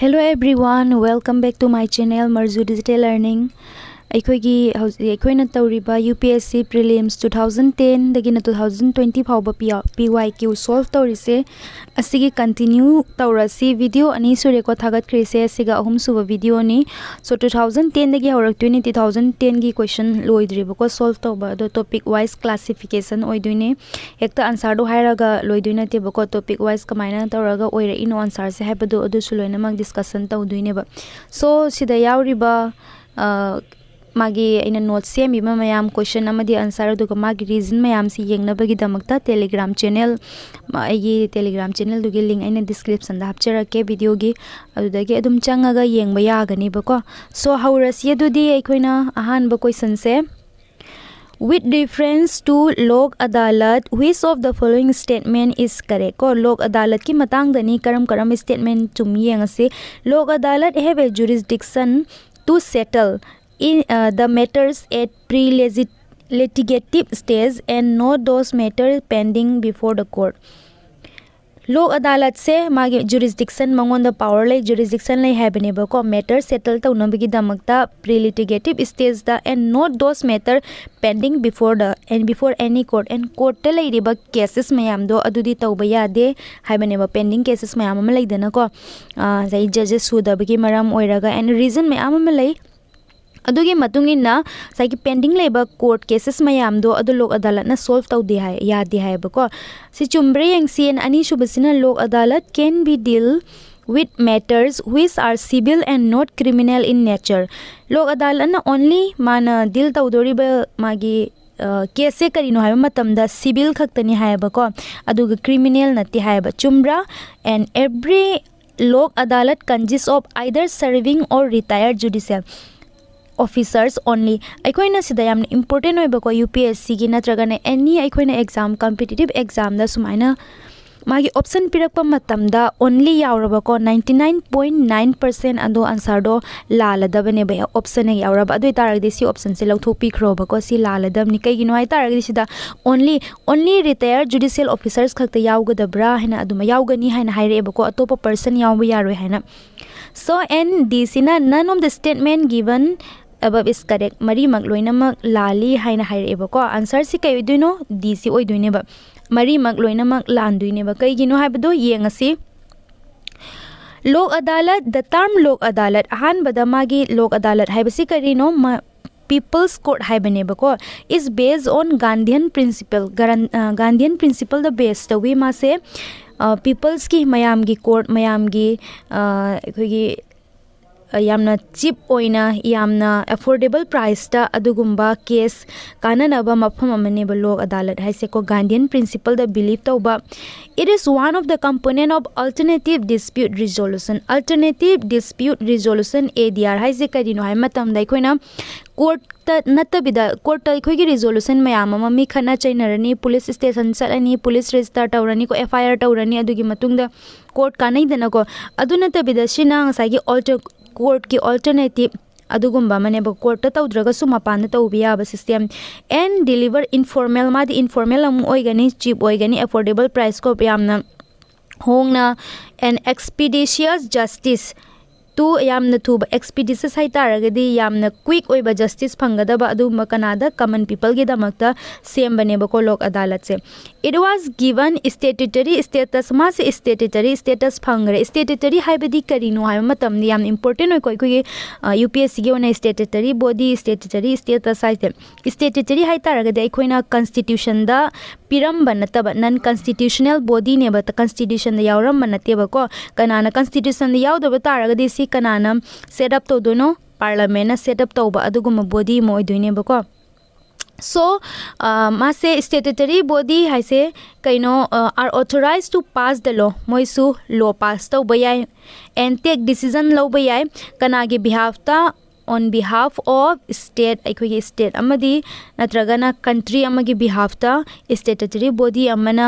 Hello everyone, welcome back to my channel Marzu Digital Learning. अखोइना तौरिबा UPSC Prelims 2010 दगिना 2020 फाउबा PYQ solve तौरिसे असिगी कंटिन्यू तौरसी वीडियो अनि सुरेको थागत क्रिसे असिगा अहुम सुबा वीडियो नि सो 2010 दगी हौरक्तुनि 2010 गी क्वेश्चन लोइद्रिबको solve तौबा दो टॉपिक वाइज क्लासिफिकेशन ओइदुइने एकता आंसर दो हायरागा लोइदुइना तेबको टॉपिक वाइज कमाइना तौरगा ओइरे इनो आंसर से हायबदो अदु सुलोइनामक डिस्कशन तौदुइनेबा सो सिदा यावरिबा मागी इन नोट सेम इमा मयाम क्वेश्चन अमदी आंसर दुगा मागी रीजन मयाम सी येंगनबगी दमकता टेलीग्राम चैनल आइगी टेलीग्राम चैनल दुगी लिंक इन डिस्क्रिप्शन दा हपचरके वीडियो गी अदुदगी अदुम चंगागा येंगबा यागनीबको सो हौरसी अदुदी अखोइना अहानबा क्वेश्चन से with reference to lok adalat which of the following statement is correct ko lok adalat ki matang dani karam statement chum yengase lok adalat have a jurisdiction to settle in the matters at pre-litigative stage and not those matters pending before the court. लोक अदालत से मागे jurisdiction मंगोन the power ले jurisdiction ले हैबनेबा को matter settle तौनबगी दमकता प्री लिटिगेटिव स्टेज दा and not those matter pending before any court and court लेरिबा केसेस मयाम दो अदुदी तौबा यादे हैबनेबा पेंडिंग केसेस मयाम अमा लेदना को जाई जजेस सुदबगी मरम ओइरागा एंड रीजन मयाम अमा ले अदुगी मतुंगिना साइकी पेंडिंग लेबा कोर्ट केसेस मयाम दो अदु लोक अदालत ना सॉल्व तौदे हाय यादे हाय बको सि चुम्ब्रे यंगसिन अनि सुबसिना लोक अदालत can be deal with matters which are civil and not criminal in nature लोक अदालत ना ओनली माना डील तौदोरिबा मागी केसे करिनो हाय मतमदा सिविल खक्तनी हाय बको अदुगा क्रिमिनल नति हाय ब चुम्ब्रा एंड एवरी लोक अदालत consists of either serving or retired judicial officers only अखोइना सिदा याम important होइबको UPSC की नत्रगने एनी अखोइना एग्जाम कॉम्पिटिटिव एग्जाम दा सुमाइना मागी ऑप्शन पिरकपा मतमदा ओनली यावरबको 99.9% अदो आंसर दो लालदबने बे ऑप्शन ने यावरब अदो तारगदि सी ऑप्शन से लौथोपी खरोबको सी लालदबनि कइगिनो हाय तारगदि सिदा ओनली रिटायर्ड जुडिशियल ऑफिसर्स खक्ता यावगदब्रा हैना अदुमा यावगनी हैना हाइरेबको अतोप पर्सन यावबो यारोय हैना सो एंड दिस इना none of the statement given above is correct mari mak loinamak lali haina haireba ko answer si kai oiduino d si oiduine ba mari mak loinamak landuine ba kai gino haibado yengasi lok adalat the term lok adalat ahan bada magi lok adalat haibasi karino people's court haibane ba ko is based on Gandhian principle the best we ma se people's ki mayam gi court mayam gi khoi यामना cheap ओइना यामना affordable price ता अदुगुम्बा case काननबा मफम अमने लोक अदालत हाइसे को Gandhian principal the believe तौबा it is one of the component of alternative dispute resolution ADR हाइसे करिनो हाय मतम दा खोइना कोर्ट ता नतबिदा कोर्ट ता खोइगी रिजोल्यूशन मयाम ममी खना चैनरनी पुलिस स्टेशन चलनी पुलिस रजिस्टर तौरनी को FIR तौरनी अदुगी मतुंगदा कोर्ट कानै दनको अदु नतबिदा सिना साइगी कोर्ट की अल्टरनेटिव अदुगुम्बा मनेब कोर्ट तौद्रगसु मपान तौबियाबा सिस्टम एंड डिलीवर इनफॉर्मल मादी इनफॉर्मल अमु ओइगनी चीप ओइगनी अफोर्डेबल प्राइस को यामना होंगना एंड एक्सपीडिशियस जस्टिस तू यामना थुब एक्सपीडिशियस हाइ तारगदी यामना क्विक ओइबा जस्टिस फंगदबा अदुमा कनादा कॉमन पीपल गे दमकता सेम बनेब को लोक अदालत से it was given statutory status मा से स्टैट्यूटरी स्टेटस फंगरे स्टैट्यूटरी हाइबदी करिनो हाइ मतम याम इंपोर्टेंट ओइ कोइ कोइ UPSC गे ओना स्टैट्यूटरी बॉडी स्टैट्यूटरी स्टेटस हाइते स्टैट्यूटरी हाइ तारगदी अखोइना कॉन्स्टिट्यूशन दा पिरम बनतब नन कॉन्स्टिट्यूशनल बॉडी ने बत कॉन्स्टिट्यूशन दा यावरम बनतेब को कनाना कॉन्स्टिट्यूशन दा यावदब तारगदी सी कनाना सेटअप तो दोनो पार्लियामेंट सेटअप तौबा अदुगुम बॉडी मोइदुइने बको सो मासे स्टैट्यूटरी बॉडी हाइसे कइनो are authorised to pass the law मोइसु लॉ पास तौबा याय एंड टेक डिसीजन लौबा याय कनागे बिहाफ ता on behalf of state अखोई state अमदी नत्रगना country अमगी behalf ता statutory body अमना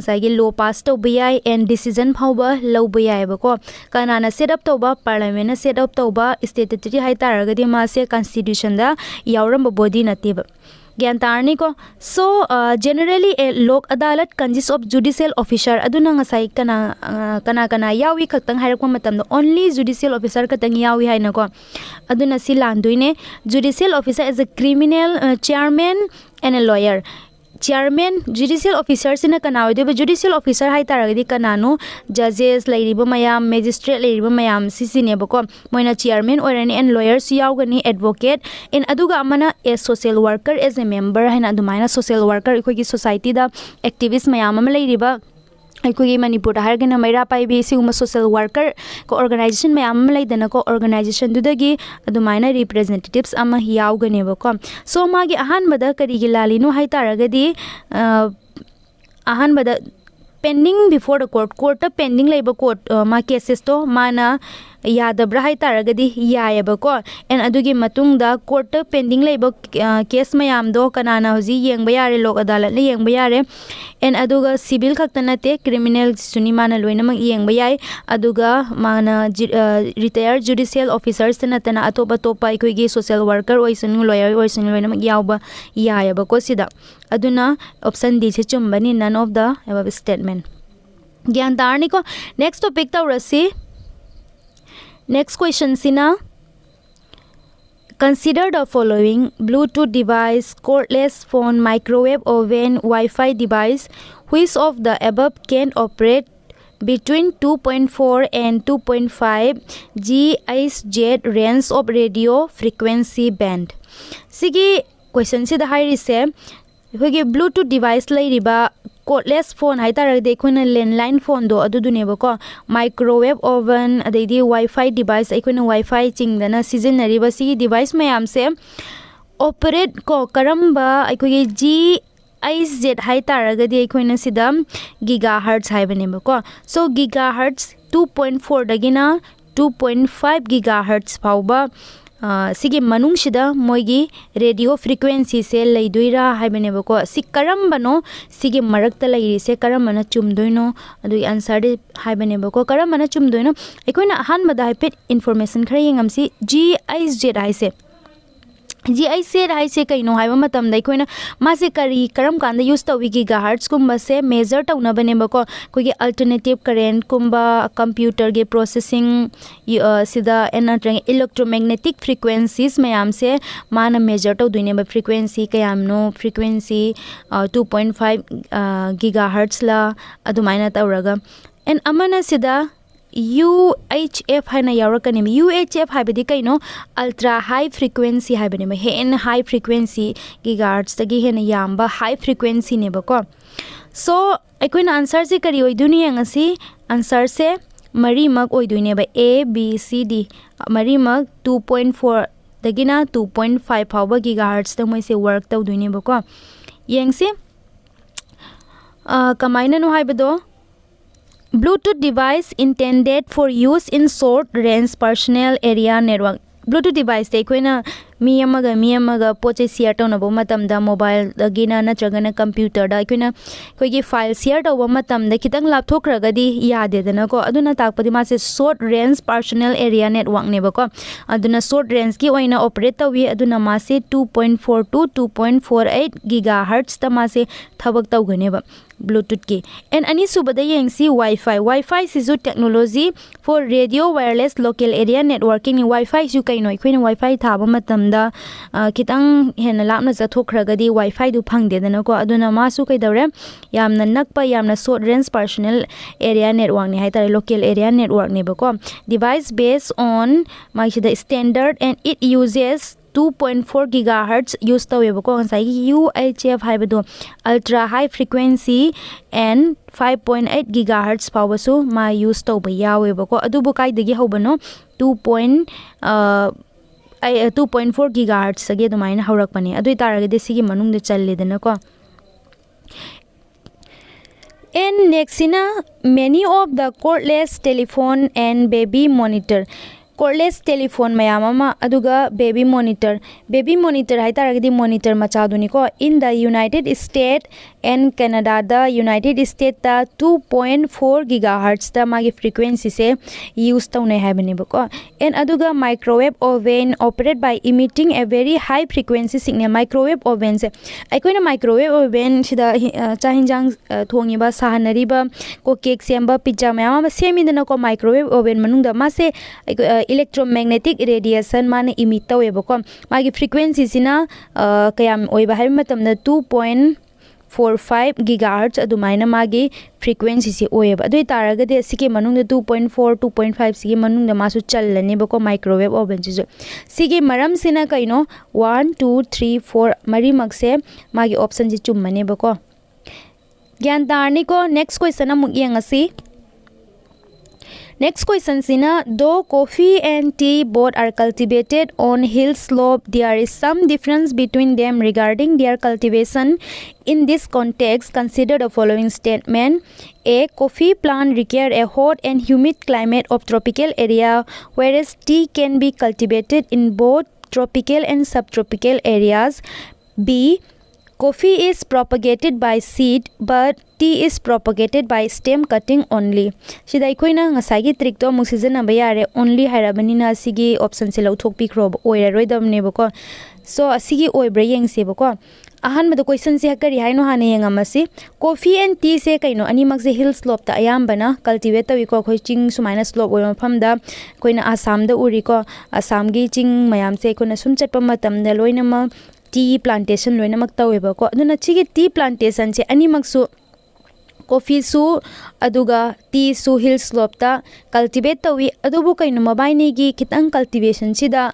साइगे law pass तौबा याय and decision फाउबा लौबा याय बको कनाना set up तौबा parliament set up तौबा statutory हाइ तारगदी मासे constitution दा यावरम body नतेब Gyan tarni ko. So generally a lok adalat consists of judicial officer aduna ngasai kana yawi khaktang hairakpa matamda only judicial officer katang yawi haina ko aduna si landuine. Judicial officer is a criminal chairman and a lawyer. Chairman judicial officer sina kana oide judicial officer hai taragadi kanano judges lairiba mayam magistrate lairiba mayam sisine bako moina chairman orani and lawyers yaugani advocate in aduga amana a social worker as a member haina adumaina social worker ikoi society da activist mayam am lairiba अखोगी मणिपुर हारगना मैरा पाइबी सिगुम social worker को organisation में आम लेदना को organisation दुदगी अदुमाइना representatives अमा यावगनेबको सो मागी अहानबदा करिगी लालिनो हाइतारगदी अहानबदा pending before the court pending labor court ma cases to mana yadabra hai taragadi yayabako and adugi matungda court pending labor case mayam do kanana hoji yengba yare lok adalat le yengba yare and aduga civil khaktanate criminal suni mana loina mang yengba yai aduga mana retired judicial officers tanatana atopa topa ikoigi social worker oisunu lawyer oisunu loina mang yawba yayabako sida aduna option D se chumbani none of the above statement gyan darni ko next topic ta rasi next question sina consider the following bluetooth device cordless phone microwave oven wi-fi device which of the above can operate between 2.4 and 2.5 GHz range of radio frequency band sigi question sida hairi se hoge bluetooth device lairiba cordless phone hai taragde khona landline phone do adudunebako microwave oven adidi wi-fi device aikona wi-fi chingdana seasonariba si device mayam se operate ko karamba aikoge GHz hai taragde aikona sida gigahertz haibanebako so gigahertz 2.4 dagina 2.5 gigahertz pauba sigi manung shida moigi radio frequency se leiduira haibenebako si karambano sigi marakta lairi se karamana chumdoino adu answer de haibenebako karamana chumdoino ekoina han mada hyped information khara yengamsi GHz haise GHz haise kaino haiba matam dai koina mase kari karam kanda use tawi gigahertz kumba se measure tauna banebako kogi alternative current kumba computer ge processing sida enatrang electromagnetic frequencies mayam se mana measure taw duine ba frequency kayam no frequency 2.5 gigahertz la adumaina tawraga and amana sida UHF haina yarakani UHF haibadi kaino ultra high frequency haibani hen high frequency gigahertz tagi hen yamba high frequency ne bako so aikoina answer se kari oiduni angasi answer se mari mak oidune ba A B C D mari mak 2.4 dagina 2.5 phawba gigahertz ta moi se work taw duine bako yengsi kamaina no haibado Bluetooth device intended for use in short range personal area network Bluetooth device te koina mi amaga poche share tawna bo matam da mobile dagina na chagana computer da koina koigi file share taw matam da kitang lapthok ragadi yade dana ko aduna takpadi ma se short range personal area network ne ba ko aduna short range ki oina operate tawi aduna ma se 2.4 to 2.48 gigahertz ta ma se thabak taw gane ba Bluetooth ki and ani subada yengsi Wi-Fi sisu technology for radio wireless local area networking ni Wi-Fi su kaino koina Wi-Fi thaba matam da kitang hena lapna jathokragadi Wi-Fi du phangde dana ko aduna ma su kai dawre yamna nakpa yamna short range personal area network ni haitare local area network ne bako device based on ma the standard and it uses 2.4 gigahertz use tawebako ansai UHF haibado ultra high frequency and 5.8 gigahertz power so ma use tawba yawebako adubu kai dagi hobano 2.4 gigahertz age dumaina haurakpani adui taragade sigi manung de challedana ko and next ina many of the cordless telephone and baby monitor cordless telephone mayam ama aduga baby monitor hai taragadi monitor machaduni ko in the United States and Canada da United States ta 2.4 gigahertz ta magi frequency se use taune habani ko and aduga microwave oven operated by emitting a very high frequency signal microwave oven se aikoina microwave oven sida chahinjang thongi ba sahanari ba ko cake semba pizza mayam ma semidana ko microwave oven manungda ma se electromagnetic radiation mane emit taweba ko magi frequency sina kayam oiba hai matamna 2.45 gigahertz adumaina magi frequency si oiba adui taragade sike manungda 2.4 2.5 sike manungda masu challane ba ko microwave oven si sike maram sina kaino 1 2 3 4 mari makse magi option ji chummane ba ko gyan tarni ko next question amuk yengasi. Next question sina, though coffee and tea both are cultivated on hill slope, there is some difference between them regarding their cultivation. In this context, consider the following statement. A coffee plant requires a hot and humid climate of tropical area, whereas tea can be cultivated in both tropical and subtropical areas. B. Coffee is propagated by seed, but tea is propagated by stem cutting only. Sida ikoina ngasagi trick to musizan na bayare only harabanina sigi option se lauthok pikro oira roidamne bako. So asigi oibra yengse bako. Ahan mado question se hakari haino hane yengamasi coffee and tea se kaino animak se hill slope ta ayambana cultivate tawi ko khoi ching sumaina slope oima phamda koina Assam da uri ko Assam gi ching mayam se koina sum chatpa matam da loina ma tea plantation loina mak taweba ko aduna chigi tea plantation se animak su coffee su aduga tea su hill slope ta cultivate tawi adubu kaino mabaini gi kitang cultivation sida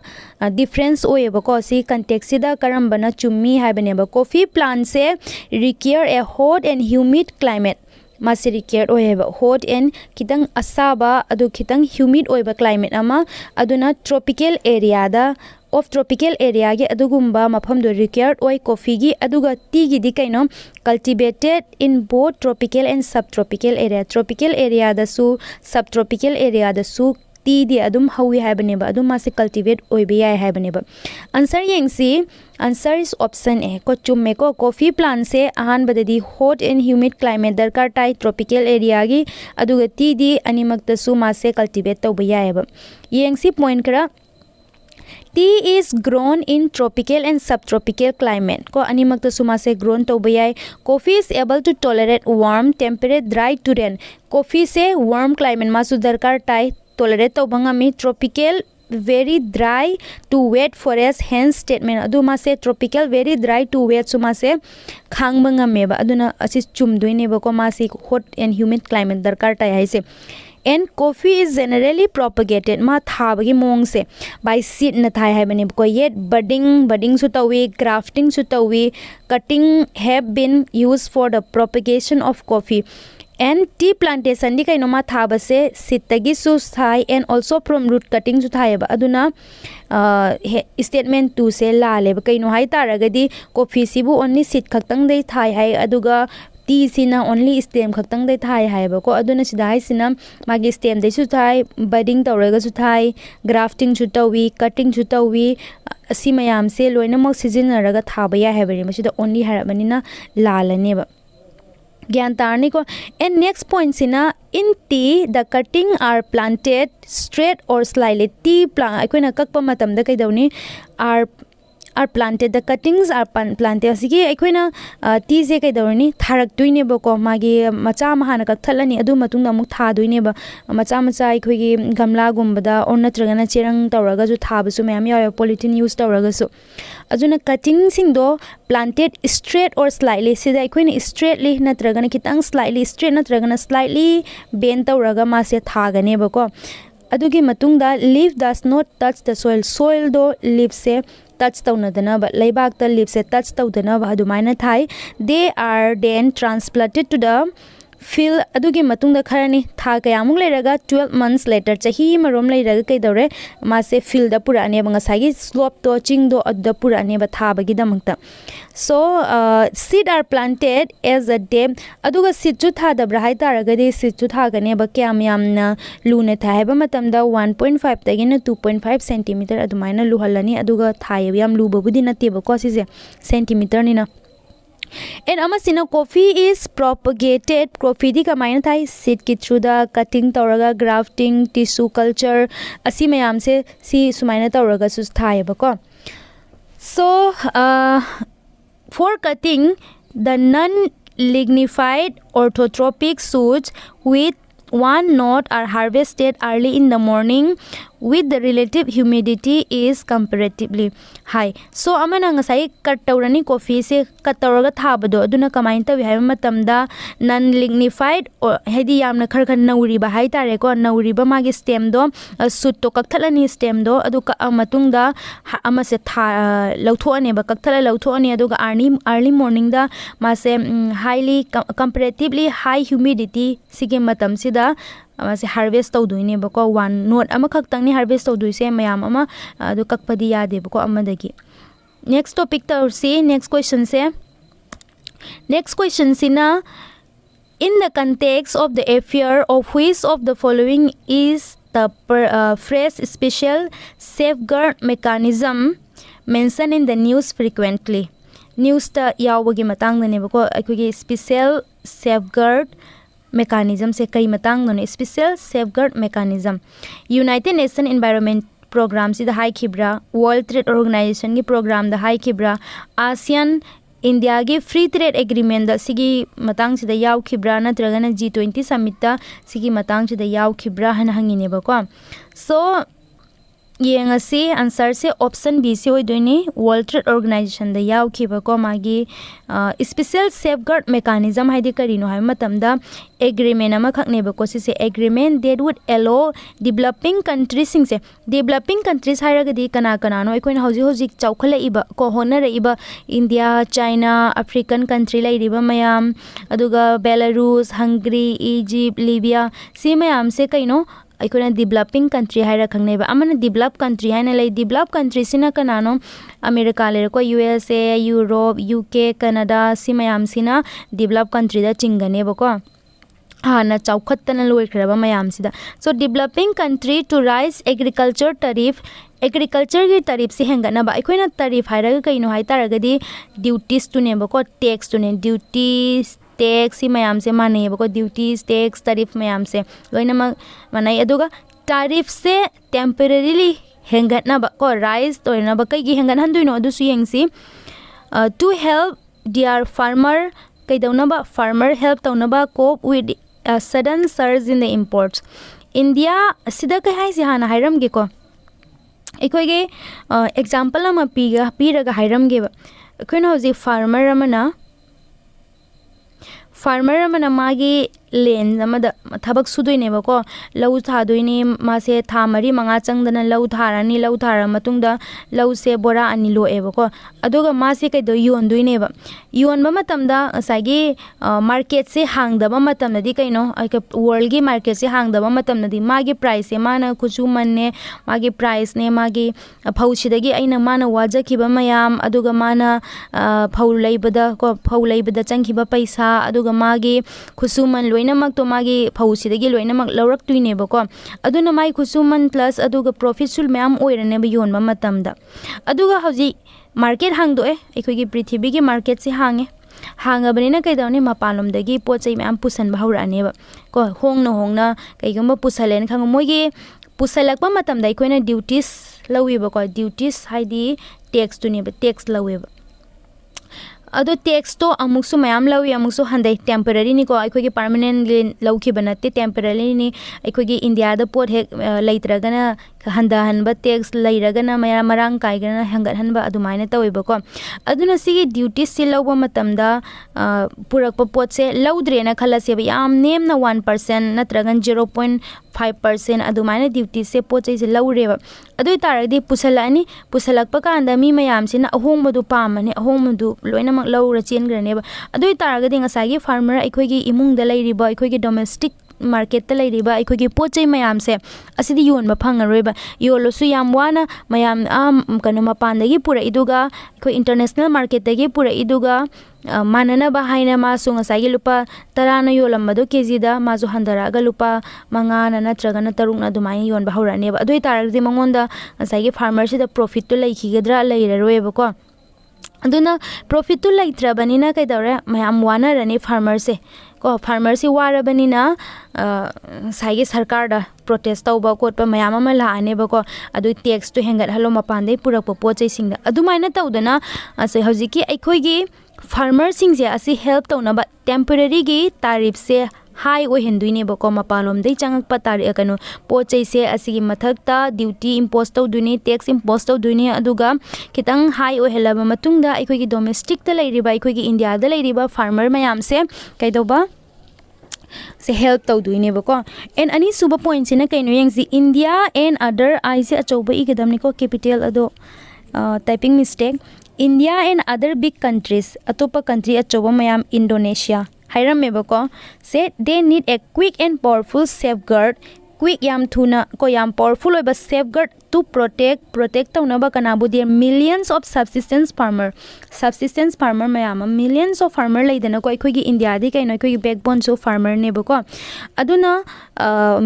difference oyeba ko si context sida karambana chummi haibane ba coffee plant se require a hot and humid climate masi required oyeba hot and kitang asaba adu kitang humid oyeba climate ama aduna tropical area da of tropical area ge adugumba mafam do required oil coffee gi aduga tea gi dikaino cultivated in both tropical and subtropical area tropical area da su subtropical area da su tea di adum hawi haibane ba adum mase cultivate oibe yai haibane ba answer yengsi answer is option A ko chumme ko coffee plant se ahan badadi hot and humid climate darkar tai tropical area gi aduga tea di animak da su mase cultivate to ba yai ba yengsi point kara tea is grown in tropical and subtropical climate ko animak ta suma se grown to bayai coffee is able to tolerate warm temperate dry to rain coffee se warm climate ma su darkar tai tolerate to bangami tropical very dry to wet forest hence statement adu ma se tropical very dry to wet suma se khang bangame ba aduna asi chumduine ba ko ma se hot and humid climate darkar tai hai se and coffee is generally propagated ma thabagi mong se by seed na thai hai bani ko yet budding su tawi grafting su tawi cutting have been used for the propagation of coffee and tea plantation di kaino ma thaba se seed tagi su thai and also from root cutting su thai ba aduna statement 2 se la le ba kaino hai taragadi coffee sibu only seed khaktang dei thai hai aduga tea sina only stem khaktang dai thai hai ba ko aduna sidai sina magi stem dai su thai budding tawraga su thai grafting su tawi cutting su tawi asi mayam se loina mak seasonaraga thaba ya hai bari masida only harabani na lalane ba gyan tarni ko and next point sina in tea the cutting are planted straight or slightly tea plant aikoina kakpa matam da kaidawni are planted the cuttings are planted asigi aikoina tea se kaidawni tharak tuine ba ko magi macha mahana ka thalani adu matungna muk tha duine ba macha aikoigi gamla gumbada or natragana cherang tawraga ju thabu su mayam ya polythene use tawraga su ajuna cutting sing do planted straight or slightly sida aikoina straightly natragana kitang slightly straight natragana slightly bend tawraga ma se thagane ba ko adugi matungda leaf does not touch the soil do leaf se touch taunadana ba laibak ta leaf se touch taudana ba adumaina thai they are then transplanted to the fill adugi matungda kharani tha kayamuk leiraga 12 months later chahi marom leiraga kaidore mase fill da purani ba ngasagi slope to ching do adda purani ba tha bagi damakta so seed are planted as a depth aduga seed chu tha da bra hai taragadi seed chu tha gane ba kyam yamna luna tha heba matamda 1.5 tagina 2.5 cm adumaina luhalani aduga tha yam lu babudi natte ba ko sise centimeter ni na and amasina coffee is propagated coffee di kamaina thai seed ki through the cutting tawraga grafting tissue culture asi mayam se si sumaina tawraga su thai ba ko so for cutting the non lignified orthotrophic shoots with one node are harvested early in the morning with the relative humidity is comparatively high so amana ngasai cut tawrani coffee se cut tawraga thabado aduna kamain tawi hai matamda non lignified or hedi yamna khar khar nauri ba hai tare ko nauri ba magi stem do shoot to kakthalani stem do adu ka amatungda ama se tha lauthoane ba kakthala lauthoane aduga early morning da mase highly comparatively high humidity sige matam sida amase harvest tawduine bako one node ama khaktang ni harvest tawduise mayam ama adu kakpadi yade bako amadagi next topic tawsi next question sina in the context of the affair of which of the following is the phrase special safeguard mechanism mentioned in the news frequently news ta yawagi matang dane bako akogi special safeguard mechanism se kai matang no special safeguard mechanism United Nations Environment Program si da high khibra World Trade Organization ki program da high khibra ASEAN India ki free trade agreement da sigi matang si da yaw khibra natraga na G20 summit da sigi matang si da yaw khibra han hangine ba ko so yengasi answer se option B se hoidoini World Trade Organization da yaw khiba ko magi special safeguard mechanism haidi karino hai matamda agreement ama khakne ba ko se agreement that would allow developing countries sing se developing countries hairagadi kana kana no ikoina hoji chawkhala iba ko honara iba India China African country lai riba mayam aduga Belarus Hungary Egypt Libya si mayam se kaino aikoina developing country haira khangne ba amana developed country haina lai developed country sina kanano America le ko USA Europe UK Canada simayam sina developed country da chingane ba ko hana chawkhattana loikraba mayam sida so developing country to rise agriculture tariff ki tariff se hengana ba aikoina tariff haira kaino hai taragadi duties to ne ba ko tax to ne duties tax si mayam se mane bako duties tax tariff mayam se loina manai aduga tariff se temporarily hengatna ba ko rise to na ba kai gi hengan handuino adu su yengsi to help their farmer kai dauna ba farmer help tauna ba cope with a sudden surge in the imports India sida kai hai si hana hairam ge ko ekoi ge example ama piraga hairam ge ba koina hoji farmer amana magi land amada thabak sudoine ba ko lau tha doine mase tha mari manga changdana lau tharani lau thara matungda lau se bora ani lo e ba ko aduga mase kai do yon doine ba yon ba matamda asagi market se hangda ba matamna di kaino world gi market se hangda ba matamna di magi price se mana kuchu manne magi price ne magi phauchidagi aina mana wajaki ba mayam aduga mana phau leibada changki ba paisa aduga magi khusuman loinamak to magi phausidagi loinamak laurak tuine ba ko aduna mai khusuman plus aduga profit sul ma'am oirane ba yon ba matamda aduga hoji market hangdo ekhoi prithvi gi market se hangabani na kaidawni mapalomdagi pochai ma'am pusan ba haurane ba ko hongna kaigamba pusalen khang moigi pusalakba matamda ekhoi na duties lawi ba ko duties haidi tax tuni ba tax lawi ba ado tax to amuksu mayam lawi amuksu handai temporary ni ko aikogi permanent lawki banate temporary ni aikogi India da pot he laitragana handa hanba tax lairagana maya marang kaigana hangat hanba adumaina taweba ko aduna sigi duties se lawba matamda purakpa pot se lawdre na khala se yam nem na 1% natragan 5% अदुमाइना duty से पोचै से लौरेबा अदुइ तारगदि पुसलानी पुसलकपा कांदा मी मयाम सिना अहोंबदु पामने अहोंबदु लोइनमक लौरा चेनग्रनेबा अदुइ तारगदि ngasagi farmer अखोइगी इमुंगदा लैरिबा अखोइगी domestic market लैरिबा अखोइगी पोचै मयाम से असिदि योनबा फंगरोइबा योलोसु याम वाना मयाम कनो मपानदगी पुरा इदुगा अखोइ international market दगी पुरा इदुगा माननबा हाइना मासु ngasagi lupa 10 na yolamado kg da mazu handaraga lupa 5 na natragana 3 na dumai yon ba hawraneba adoi taragdi mangonda ngasagi farmer se da profit to laikhigedra leiraroeba ko aduna profit to laitrabanina kaidawre mayam wana rani farmer se ko farmer se warabanina saigi sarkar da protest tauba kotpa mayam ama laaneba ko adui tax to hengat halo mapandai purakpa pochai singda adumaina tawdana ase hojiki aikhoigi farmer sing je asi help taunaba temporary gi tariff se high o henduine bako mapalom dei changak patari kanu pochai se asigi mathakta duty impose tawduni tax impose tawduni aduga kitang high o helaba matungda aikoigi domestic ta leiriba aikoigi india da leiriba farmer mayam se kaidoba se help tawduine bako and ani suba point sina kaino yengsi india and other I se achoba igadamni ko capital ado typing mistake India and other big countries atopa country achoba mayam Indonesia hairamebako said they need a quick and powerful safeguard quick yam thuna ko yam powerful oiba safeguard to protect taunaba kanabu there millions of subsistence farmer mayam millions of farmer laidana ko aikoigi India di kaino aikoigi backbone so farmer nebako aduna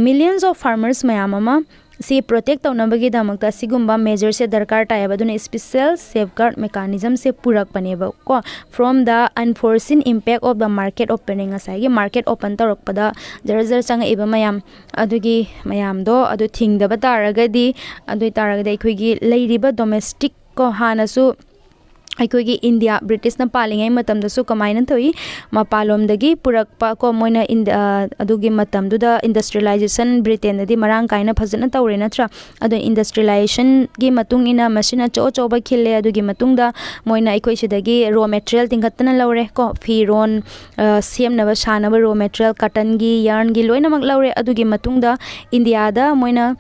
millions of farmers mayam ama से protect तौनबगी दमकता सिगुम्बा major से दरकार तायब दुने special safeguard mechanism से पुरक पनेबा को from the unforeseen impact of the market opening असागी market open तौरकपदा जर जर चंग इबा मयाम अदुगी मयाम दो अदु थिंगदबा तारगदी अदु तारगदी अखोइगी लैरिबा डोमेस्टिक को हानसु अखोइगी इंडिया ब्रिटिश ना पालिंगै मतमदसु कमाइना थोई मपालोमदगी पुरकपा को मोइना अदुगी मतमदुदा इंडस्ट्रियलाइजेशन ब्रिटेन दि मरांग काइना फजना तौरे नत्रा अदु इंडस्ट्रियलाइजेशन गी मतुंग इना मशीना चो चोबा खिले अदुगी मतुंगदा मोइना अखोइ सिदगी रॉ मटेरियल तिंगतना लौरे को फिरोन सेमनबा सानबा रॉ मटेरियल कॉटन गी yarn गी लोइनमक लौरे अदुगी मतुंगदा इंडिया दा मोइना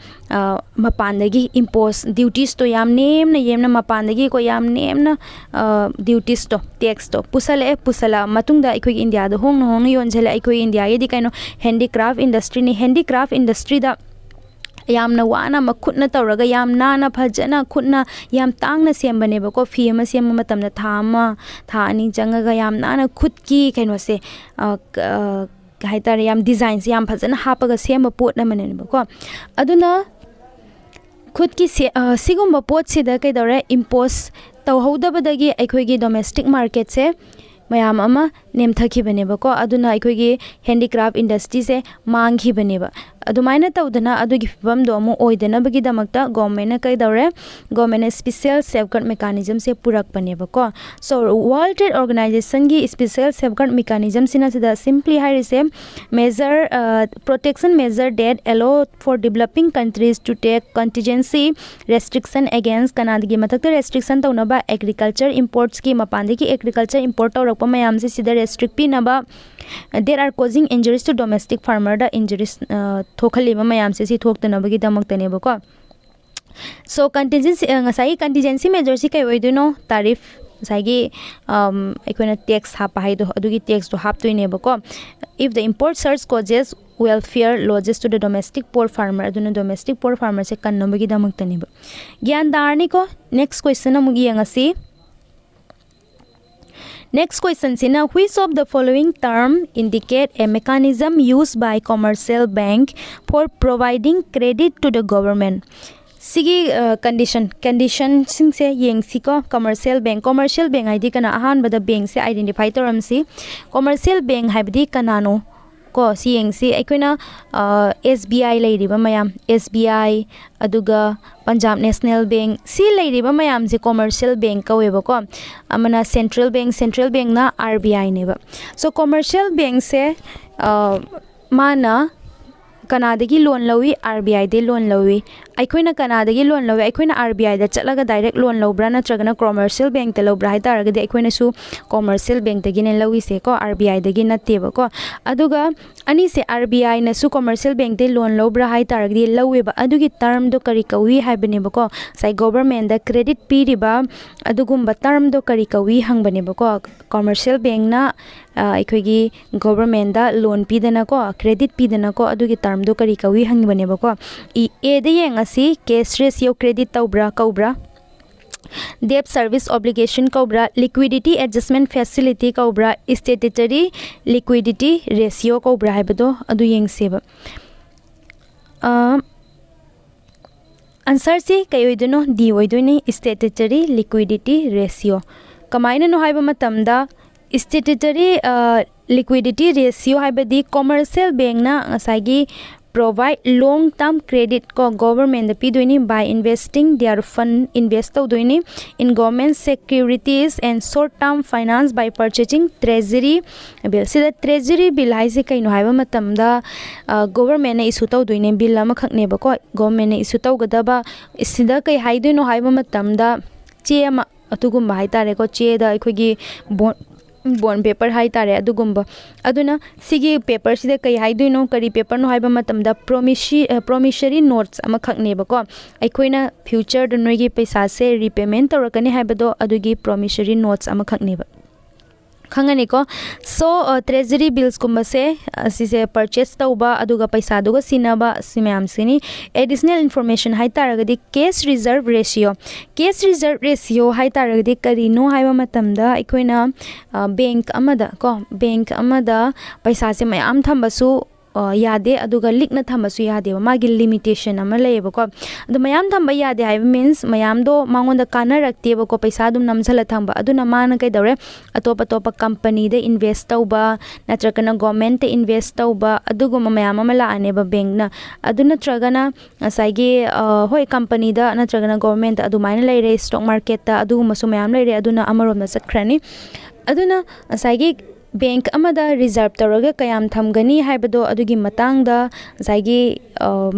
मपानदगी इंपोज ड्यूटीज तो याम नेमना येमना मपानदगी को याम नेमना ड्यूटीज तो टैक्स तो पुसला मतुंगदा अखोइ इंडिया दा होंग योनझले अखोइ इंडिया येदि काइनो हैंडीक्राफ्ट इंडस्ट्री नि हैंडीक्राफ्ट इंडस्ट्री दा यामना वाना मखुटना तौरगा याम नाना फजना खुटना याम तांगना सेमबनेबको फी अमा सेम मतमना था अनि जंगगा याम नाना खुटकी काइनो से हाइतारे याम डिजाइन से याम फजना हापगा सेम पोट नमनेबको अदुना खुद की सिगुम्बा पोट सिदा कइदौरे इंपोज तौहौदबदगी अखोइगी डोमेस्टिक मार्केट से मयाम अमा नेमथखिबनेबको अदुना अखोइगी हैंडीक्राफ्ट इंडस्ट्री से मांगखिबनेबा अदुमाइना तौदना अदुगी फिबम दो अमु ओइदनबगी दमकता गवर्नमेंट कइदौरे गवर्नमेंट स्पेशल सेफगार्ड मेकानिज्म से पुरकपनेबको सो वर्ल्ड ट्रेड ऑर्गेनाइजेशन की स्पेशल सेफगार्ड मेकानिज्म सिना सिदा सिंपली हाइरिसे measure protection measure that allow for developing countries to take contingency restriction against कनादगी मतकता रेस्ट्रिक्शन तौनबा एग्रीकल्चर इंपोर्ट्स की मपानदगी एग्रीकल्चर इंपोर्ट तौरकपा मयाम से सिदा रेस्ट्रिक्ट पिनबा there are causing injuries to domestic farmer दा इंजरीज थोखलिबा मयाम से सी थोक्तनबगी दमकतनेबको सो कंटिजेंसी मेजर सी कै ओइदुनो तारिफ साइगी अखोना टैक्स हापा हाइदो अदुगी टैक्स तो हापतोइनेबको if the import surge causes welfare losses to the domestic poor farmer अदुना डोमेस्टिक पोर फार्मर से कन्नबगी दमकतनेब ज्ञान दारनी को नेक्स्ट क्वेश्चन अमुगी यंगसी Next question sina which of the following term indicate a mechanism used by commercial bank for providing credit to the government sigi condition sing se yeng siko commercial bank id kana ahan bada bank se identify toram si commercial bank haibdi kanano ko si yeng si aikoina SBI leiriba mayam SBI aduga Punjab National Bank si leiriba mayam se commercial bank ka weba ko amana central bank na RBI neba so commercial bank se mana कनादगी loan लवी RBI दे loan लवी अखोइना कनादगी loan लवी अखोइना RBI दा चलगा डायरेक्ट लोन लौब्रा नत्रगना कमर्शियल बैंक ते लौब्रा हाइ तारगदि अखोइना सु कमर्शियल बैंक दगिने लवी से को RBI दगी नत्तेबा को अदुगा अनि से RBI ना सु कमर्शियल बैंक दे लोन लौब्रा हाइ तारगदि लवेबा अदुगी टर्म दो करी कवी हाइबनेबा को साइ गवर्नमेंट दा क्रेडिट पीरिबा अदुगुम्बा टर्म दो करी कवी हंगबनेबा को कमर्शियल बैंक ना अखोइगी गवर्नमेंट दा लोन पीदना को क्रेडिट पीदना को अदुगी टर्म दो करी कवी हंगबनेबा को ए दे येंगसी कैश रेशियो क्रेडिट तौब्रा कौब्रा debt service obligation कौब्रा liquidity adjustment facility कौब्रा statutory liquidity ratio कौब्रा हाइबदो अदु येंगसेबा आंसर से कई ओइदनो डी ओइदोनी statutory liquidity ratio कमाइना नो हाइबा मतमदा statutory liquidity ratio हाइबदी commercial bank ना असागी provide long term credit ko government pidoni by investing their fund invest tawdoini in government securities and short term finance by purchasing treasury bill sida treasury bill haise kaino haiba matamda government na issue tawdoini bill ama khakne ba ko government na issue tawgadaba sida kai haidoino haiba matamda che ama atugum hai tare ko che da aikogi bond paper hai tare adugumba aduna sigi paper sida kai haidoino kari paper no haiba matamda promissory notes ama khakne ba ko aikoina future da noigi paisa se repayment tawrakani haibado adugi promissory notes ama khakne ba खंगने को सो treasury bills कुम से सिसे purchase तौबा अदुगा पैसा दुगा सिनाबा सिमयाम सिनी additional information हाइ तारगदि कैश रिजर्व रेशियो हाइ तारगदि करिनो हाइबा मतमदा अखोइना बैंक अमदा पैसा से मयाम थंबसु यादे अदुगा लिखना थंबसु यादे मागी लिमिटेशन अमा लेबको अदु मयाम थंबा यादे हाइबा मीन्स मयाम दो मांगोंदा काना रखतेबको पैसा दुम नमझला थंबा अदुना माना कै दौरे अतोप अतोप कंपनी दे इन्वेस्ट तौबा नत्रगना गवर्नमेंट ते इन्वेस्ट तौबा अदुगुम मयाम अमा लानेबा बैंक ना अदु नत्रगना असाइगे होय कंपनी दा नत्रगना गवर्नमेंट अदुमाइना लेरे स्टॉक मार्केट ता अदुगुम सु मयाम लेरे अदुना अमरोम चखरानी अदुना असाइगे बैंक अमदा रिजर्व तौरगा कयाम थमगनी हाइबदो अदुगी मतंगदा जाइगी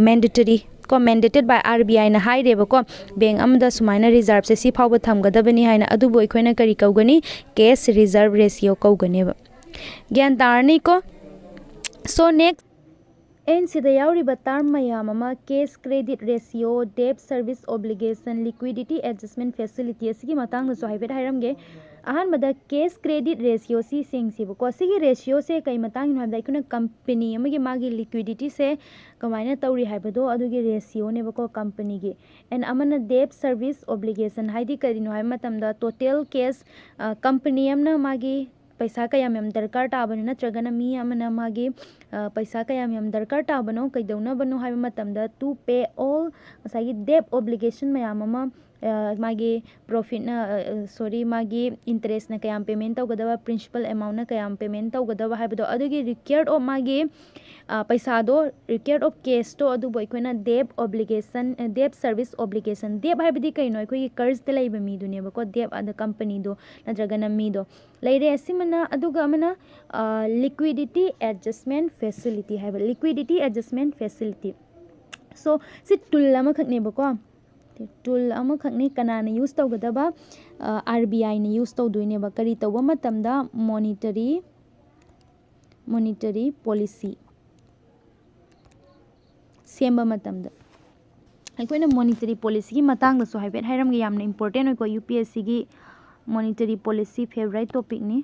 मैंडेटरी को मैंडेटेड बाय RBI ना हाइरेबको बैंक अमदा सुमाइना रिजर्व से सी फावबा थमगदबनी हाइना अदुबो अखोइना करी कौगनी कैश रिजर्व रेशियो कौगनेबा ज्ञान तारनी को सो नेक्स्ट एन सिदा यावरिबा टर्म मयाम अमा कैश क्रेडिट रेशियो डेब्ट service obligation liquidity adjustment facility असगी मतंग सो हाइबेट हाइरमगे अहनबदा कैश क्रेडिट रेशियो सी सिंगसिबको सिगी रेशियो से कई मतंग हाइबदा इकुना कंपनी अमगी मागी लिक्विडिटी से कमाइना तौरी हाइबदो अदुगी रेशियो नेबको कंपनी गी एंड अमना डेब्ट सर्विस ऑब्लिगेशन हाइदी करिनो हाइ मतमदा टोटल कैश कंपनी अमना मागी पैसा कयाम यम दरकार ताबनो नत्रगना मी अमना मागी पैसा कयाम यम दरकार ताबनो कैदौना बनो हाइबा मतमदा टू पे ऑल सागी डेब्ट ऑब्लिगेशन मयाम अमा मागी प्रॉफिट ना सॉरी मागी इंटरेस्ट ना कयाम पेमेंट तौगदबा प्रिंसिपल अमाउंट ना कयाम पेमेंट तौगदबा हाइबदो अदुगी रिक्वायर्ड ऑफ मागी पैसा दो रिक्वायर्ड ऑफ कैश तो अदुबो अखोइना डेब्ट ऑब्लिगेशन डेब्ट सर्विस ऑब्लिगेशन डेब्ट हाइबदी कैनो अखोइगी कर्ज ते लैबा मी दुनेबको डेब्ट अद कंपनी दो नत्रगना मी दो लैरे असिमना अदुगा अमना लिक्विडिटी एडजस्टमेंट फैसिलिटी हाइबा लिक्विडिटी एडजस्टमेंट फैसिलिटी सो सि टूल अमा खकनेबको टूल अमा खकने कनाना यूज तौगदबा RBI ने यूज तौदोइनेबा करी तौबा मतमदा मॉनिटरी पॉलिसी सेम्बा मतमदा अखोइना मॉनिटरी पॉलिसी की मतंग सो हाइबेट हाइरमगे यामना इंपोर्टेंट ओइको UPSC की मॉनिटरी पॉलिसी फेवरेट टॉपिक ने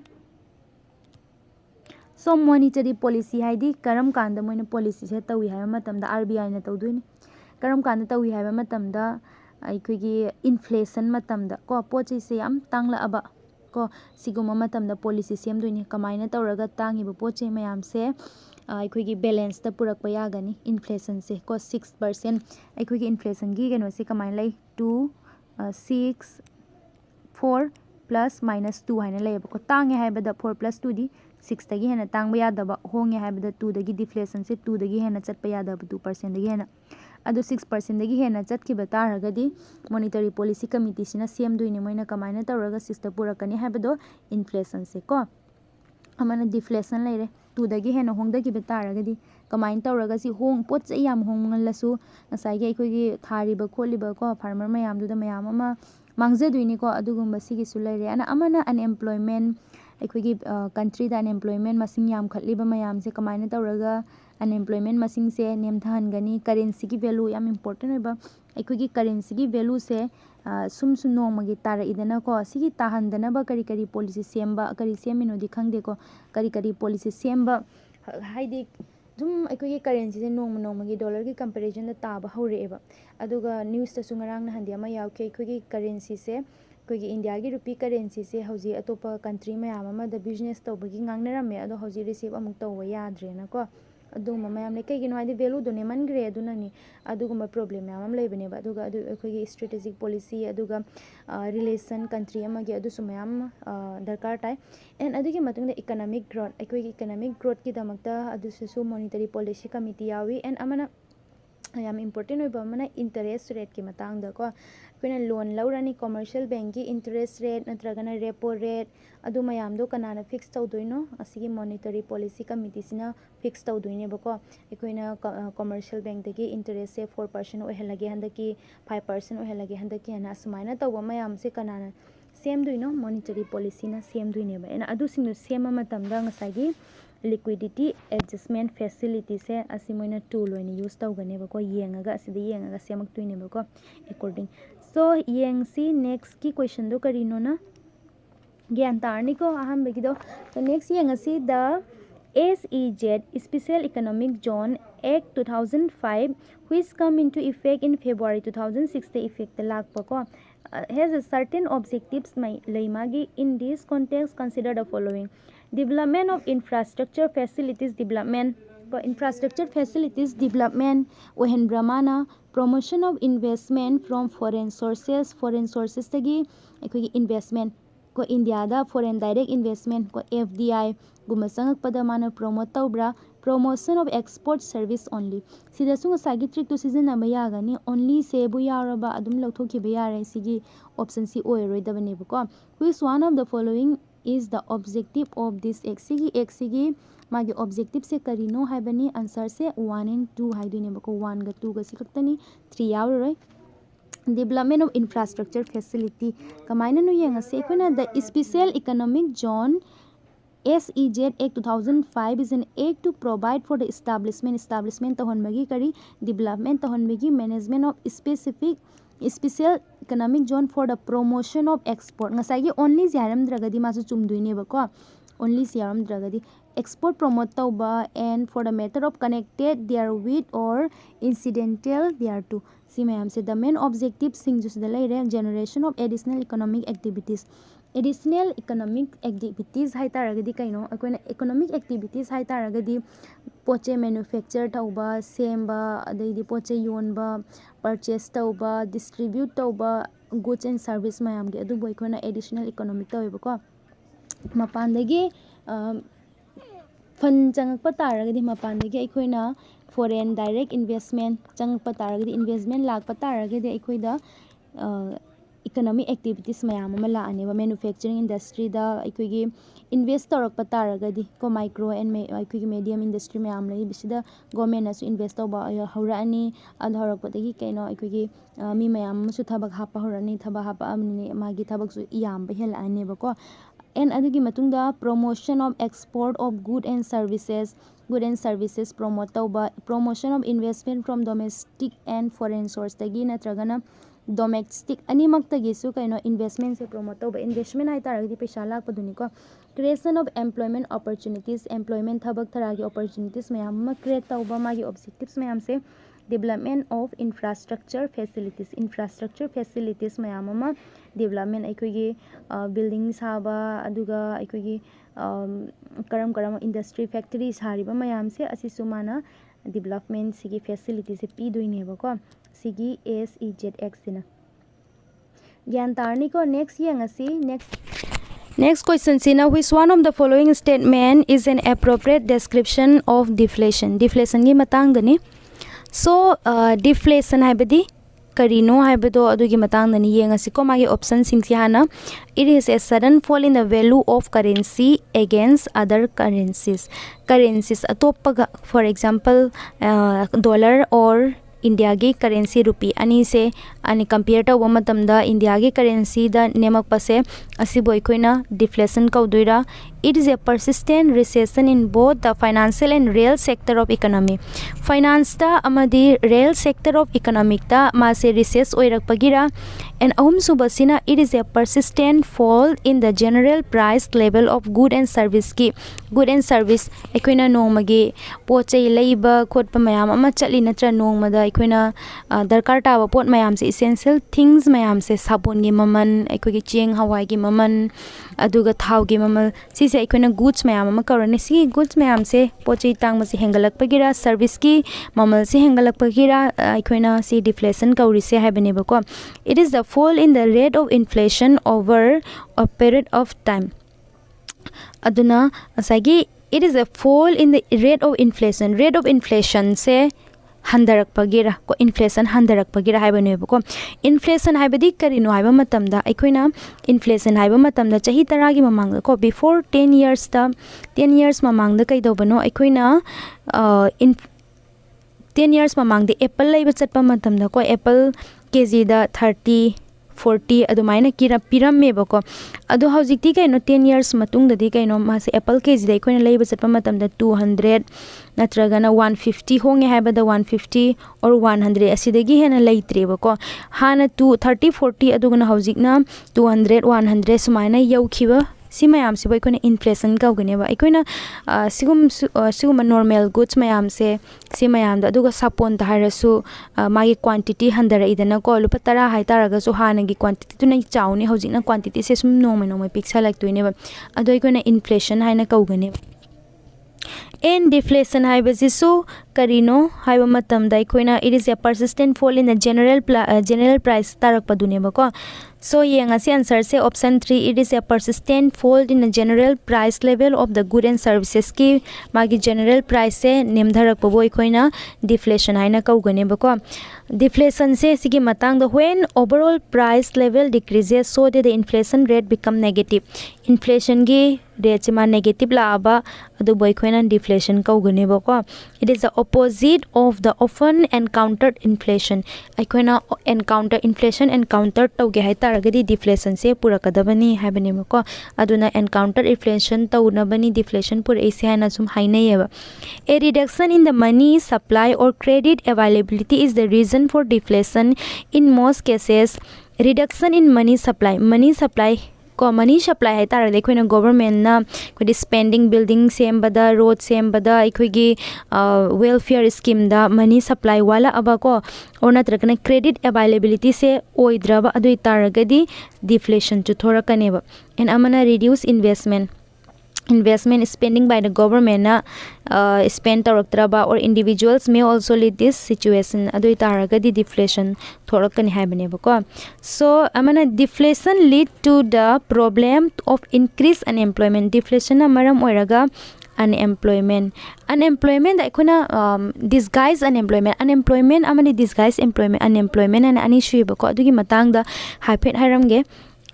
सो मॉनिटरी पॉलिसी हाइदी करम कांदा मोइना पॉलिसी से तौई हाइबा मतमदा RBI ना तौदोइने करम कांदा तौई हाइबा मतमदा अखोइगी इन्फ्लेशन मतमदा को पोचै से याम तांगलाबा को सिगुमा मतमदा पॉलिसी सेमदोइने कमाइना तौरगा तांगिबा पोचै मयाम से अखोइगी बैलेंस ता पुरकपा यागनी इन्फ्लेशन से को 6% अखोइगी इन्फ्लेशन की केनो से कमाइन लै 2 6 4 प्लस माइनस 2 हाइना लेबको तांगे हाइबदा 4 प्लस 2 दी 6 तगी हेना तांगबा यादबा होंगे हाइबदा 2 दगी डिफ्लेशन से 2 दगी हेना चटपा यादबा 2% दगी हेना अदो 6% दगी हेना चटखिबा तारगदी मॉनिटरी पॉलिसी कमिटी सिना सेमदोइने मोइना कमाइना तौरगा 6 ता पुरकनी हाइबदो इन्फ्लेशन से को अमना डिफ्लेशन लेरे 2dagi hena hongdagiba taragadi kamain tawraga si hong pot chai yam hongmanlasu ngasai gi akhoi gi thariba kholiba ko farmer mayam du da mayam ama mangjaduini ko adugumba sigi su leire ana amana unemployment akhoi gi country da unemployment masing yam khatliba mayam se kamaina tawraga unemployment masing se nem thangani currency gi value yam important ba akhoi gi currency gi value se sum sum nongmagi tara idana ko sigi tahandana ba kari kari policy semba kari semino di khangde ko kari kari policy semba haidi dum akhoi gi currency se nongmagi dollar gi comparison da taba hore eba aduga news ta sungarang na handi ama yaw ke akhoi gi currency se akhoi gi india gi rupee currency se hauji atopa country mayam ama da business tawbagi ngangnarame ado hauji receive amuk tawwa yadre na ko aduma mayam ne kai gi no hadi value do ne mangre aduna ni aduguma problem mayam leibane ba aduga adu akhoi gi strategic policy aduga relation country ama gi adu sumayam darkar tai and adugi matungda economic growth akhoi gi economic growth ki damakta adu su monetary policy committee yawi and amana yam important oi ba mana interest rate ki matang da ko koina loan laurani commercial bank ki interest rate natragana repo rate adu mayam do kanana fix tawdoino asigi monetary policy committee sina fix tawdoine ba ko koina commercial bank dagi interest se 4% oi helage handaki 5% oi helage handaki hana sumaina tawba mayam se kanana same duino monetary policy na same duine ba ena adu singno same matamda ngasagi liquidity adjustment facility se asimoina tool oina use tawgane ba ko yengaga asida yengaga semak tuine ba ko according so yeng si next ki question do karino na gyan tarni ko aham begido so next yeng asi the SEZ Special Economic Zone Act 2005 which come into effect in February 2006 the effect lakpa ko has a certain objectives laimagi in this context consider the following development of infrastructure facilities development infrastructure facilities development ohen brahmana promotion of investment from foreign sources tagi akhoi investment ko India da foreign direct investment ko FDI guma sangak pada mana promote tawbra promotion of export service only sida sunga sagi trick to season na bayaga ni only se bu yaraba adum lauthoki bayare sigi option C oiroi dabane ko which one of the following is the objective of this exigi magi objective se karino haibani answer se 1 and 2 haidune ba ko 1 ga 2 ga sikaktani 3 yauroi development of infrastructure facility kamaina nu yenga se kuna the special economic zone SEZ Act 2005 is an act to provide for the establishment tahonmagi kari development tahonmagi management of special economic zone for the promotion of export ngasagi only jaram dragadi masu chumduine ba ko only jaram dragadi export promote tauba and for the matter of connected therewith or incidental thereto si mayam se the main objective sing jus da laire generation of additional economic activities hai taragadi kaino akoina economic activities hai taragadi poche manufacture tauba semba adaidi poche yonba purchase tauba distribute tauba goods and service mayam ge adu boikona additional economic taweba ko mapandagi fund changakpa taragadi mapandagi aikoina foreign direct investment changakpa taragadi investment lakpa taragadi aikoida economic activities mayam ama laane ba manufacturing industry da aikoigi invest torak pataragadi ko micro and aikoigi medium industry mayam lai bisida government asu invest toba haurani adharak patagi kaino aikoigi mi mayam su thabak hapa horani thaba hapa amni magi thabak su yam ba hel ane ba ko and adugi matungda promotion of export of goods and services promote tauba promotion of investment from domestic and foreign source tagi natragana domestic animak tagi su kaino investment se promote tauba investment hai taragdi paisa lak paduni ko creation of employment opportunities employment thabak tharagi opportunities mayam ma create tauba magi objectives mayam se development of infrastructure facilities mayam ma development aikoigi building saba aduga aikoigi karam industry factory sariba mayam se asisu mana development sigi facilities se pidoine ba ko sigi SEZX sina gyan tarni ko next yangasi next question sina which one of the following statement is an appropriate description of deflation gi matang dani so deflation haibadi karino haibado adugi matangdani yengasiko magi option singsi hana. It is a sudden fall in the value of currency against other currencies. Currencies atopaga, for example dollar or India की currency rupee ani se ani compare ta wa matamda India की currency da nemak pase asibo ikoina deflation kaudoira. It is a persistent recession in both the financial and real sector of economy. Finance ta amadi real sector of economic ta ma se recess oirak pagira. And subasina, it is a persistent fall in the general price level of good and service ki. Good and service ikoina nongmagi pochai leiba khotpa mayam ama chali natra nongmada ikoina darkar tawa pot mayam se essential things mayam se sabon gi maman ikogi cheng hawai gi maman aduga thau gi mamal si se ikoina goods mayam ama karane si goods mayam se pochai tang ma se hengalak pagira service ki mamal se hengalak pagira ikoina si deflation kauri se habane bako. It is the fall in the rate of inflation over a period of time. Aduna asagi, it is a fall in the rate of inflation. Rate of inflation se handarak pagira ko inflation handarak pagira haibane bako. Inflation haibadi karino haiba matamda aikoina inflation haiba matamda chahi taragi mamangda ko before 10 years mamangda kai dobano aikoina 10 years mamangda apple laiba chatpa matamda ko apple kg da 30-40 adumaina kira piramme bako adu hojikti kaino 10 years matungda di kaino mase apple kg da ikoina leiba chatpa matamda 200 natragana 150 honge haibada 150 or 100 asidagi hena leitre bako hana 30-40 adugana hojikna 200-100 sumaina yaukhiba si mayam se ikoina inflation kaugane ba ikoina sigum normal goods mayam se si mayam da aduga sapon ta harasu magi quantity handara idana ko lupa tara hai taraga so hanagi quantity tu nai chauni hojina quantity se sum no pixel like to ne ba ado ikoina inflation haina kaugane. And deflation haibasi so karino haiba matamda ikoina it is a persistent fall in the general price tarak padune bako. So yengasi answer se option 3, it is a persistent fall in the general price level of the goods and services ki magi general price se nemdharak pabo ikoina deflation haina kaugane bako. Deflation se sigi matang the when overall price level decreases so that the inflation rate become negative. Inflation gi rate ma negative la aba adu boy ikoina deflation kaugane bako. It is the opposite of the often encountered inflation. Ikoina encounter inflation encounter tauge hai taragadi deflation se purakadabani habane bako aduna encounter inflation taunabani deflation pur ase haina sum hainayeba. A reduction in the money supply or credit availability is the reason for deflation. In most cases reduction in money supply ko money supply hai tar de khoina government na ko spending building sembada road sembada ikhogi welfare scheme da money supply wala aba ko or natrakana credit availability se oidraba adu taragadi deflation chu thorakane ba. And amana reduce investment spending by the government na spend taraktraba or individuals may also lead this situation adu taragadi deflation thorakani haibane bako. So amana deflation lead to the problem of increased unemployment. Deflation na maram oiraga unemployment da ikuna disguise unemployment amani disguise employment unemployment and ani shui bako adugi matangda haipet hairamge.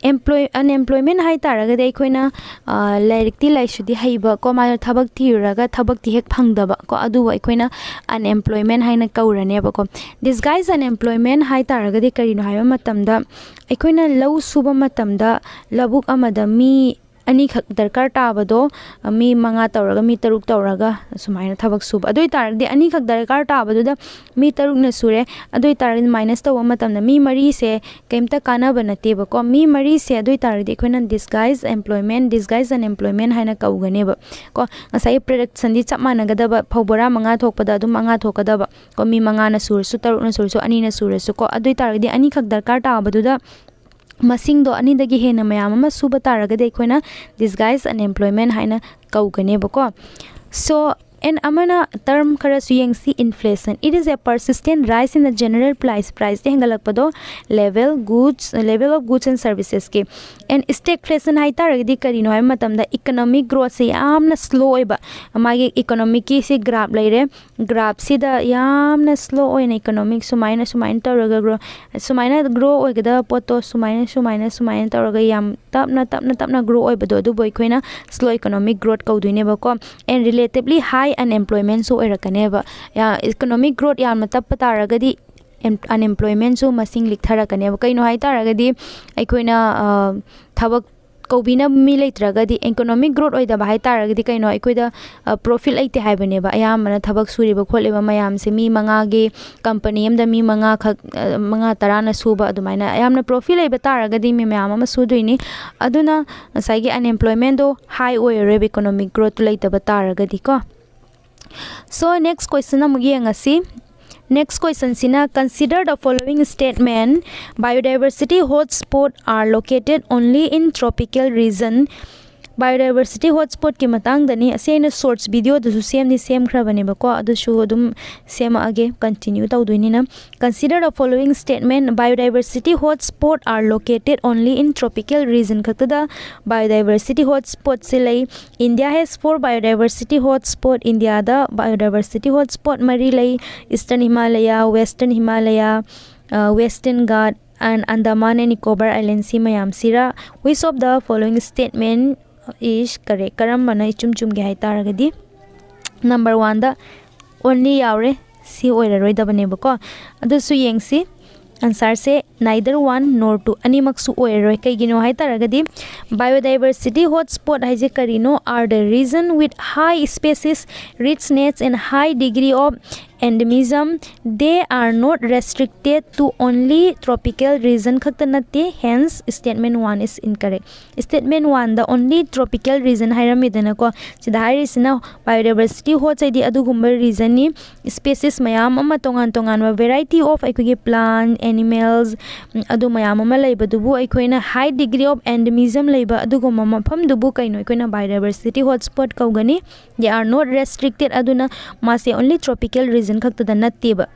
Unemployment hai taraga de ikoina lairikti laisudi haiba ko ma thabak thiraga thabak ti hek phangdaba ko adu ikoina unemployment haina kaurane ba ko. Disguise unemployment hai taraga de karino haiba matamda ikoina low suba matamda labuk amada mi ani khak darkar tabado mi manga tawraga mi taruk tawraga sumaina thabak sub adoi tarde ani khak darkar tabado da mi taruk na sure adoi tarde minus tawa matamna mi mari se kaimta kana banate ba ko mi mari se adoi tarde khoina disguise unemployment haina kaugane ba ko asai production di chapma nagada ba phobora manga thokpada du manga thokada ba ko mi manga na sur su taruk na sur su ani na sur su ko adoi tarde ani khak darkar tabado da masing do ani dagi hena mayam ama suba taraga de khoina disguise unemployment haina kaugane bako. So And amana term khara su yengsi inflation. It is a persistent rise in the general price de hengalakpado level of goods and services ke. And stagflation hai taragdi karino hai matamda economic growth se yamna slow oiba magi economic ki se graph leire graph sida yamna slow oina economic sumaina taraga grow sumaina grow oigada poto sumaina taraga yam tapna grow oibado du boy koina slow economic growth kaudune ba ko. And relatively high unemployment so oirakane ya economic growth yamna tappa taragadi unemployment so masing liktharakanne ba kaino hai taragadi aikoina thabak Kobina mi leitragadi economic growth oida ba hai taragadi kaino aikoida profit leite haibane ba ayamana thabak suriba kholeba mayam se mi manga ge company amda mi manga tarana suba adumaina ayamna profit leiba taragadi mi mayam ama suduini aduna saigi unemployment do high oire economic growth leita ba taragadi ko. So next question amugi angasi. Next question sina, consider the following statement: biodiversity hotspot are located only in tropical region. Biodiversity hotspot ki matang dani asena source video du same khrabane ba ko adu shu dum same age continue tawduini na. Consider the following statement: biodiversity hotspot are located only in tropical region. Kaktada biodiversity hotspot silai India has 4 biodiversity hotspot. India da biodiversity hotspot mari lai Eastern Himalaya, Western Himalaya, Western Ghat and Andaman and Nicobar Islands si mayam sira. Which of the following statement is correct? Karambana chum ge hai taragadi number 1 da only yaure si oiraroi da bane ba ko adu su yengsi answer se neither 1 nor 2 animak su oiroi kaigino hai taragadi biodiversity hotspot hai je karino are the region with high species richness and high degree of endemism. They are not restricted to only tropical region khakta natte, hence statement 1 is incorrect. Statement 1 the only tropical region hairamidana ko sida hairisina biodiversity hot sai di adugumba region ni species mayam ama tongan variety of aikogi plant animals adu mayam ama leiba dubu aikoina high degree of endemism leiba adugumma mafam dubu kaino aikoina biodiversity hotspot kaugani. They are not restricted aduna mase only tropical region khakta da natteba.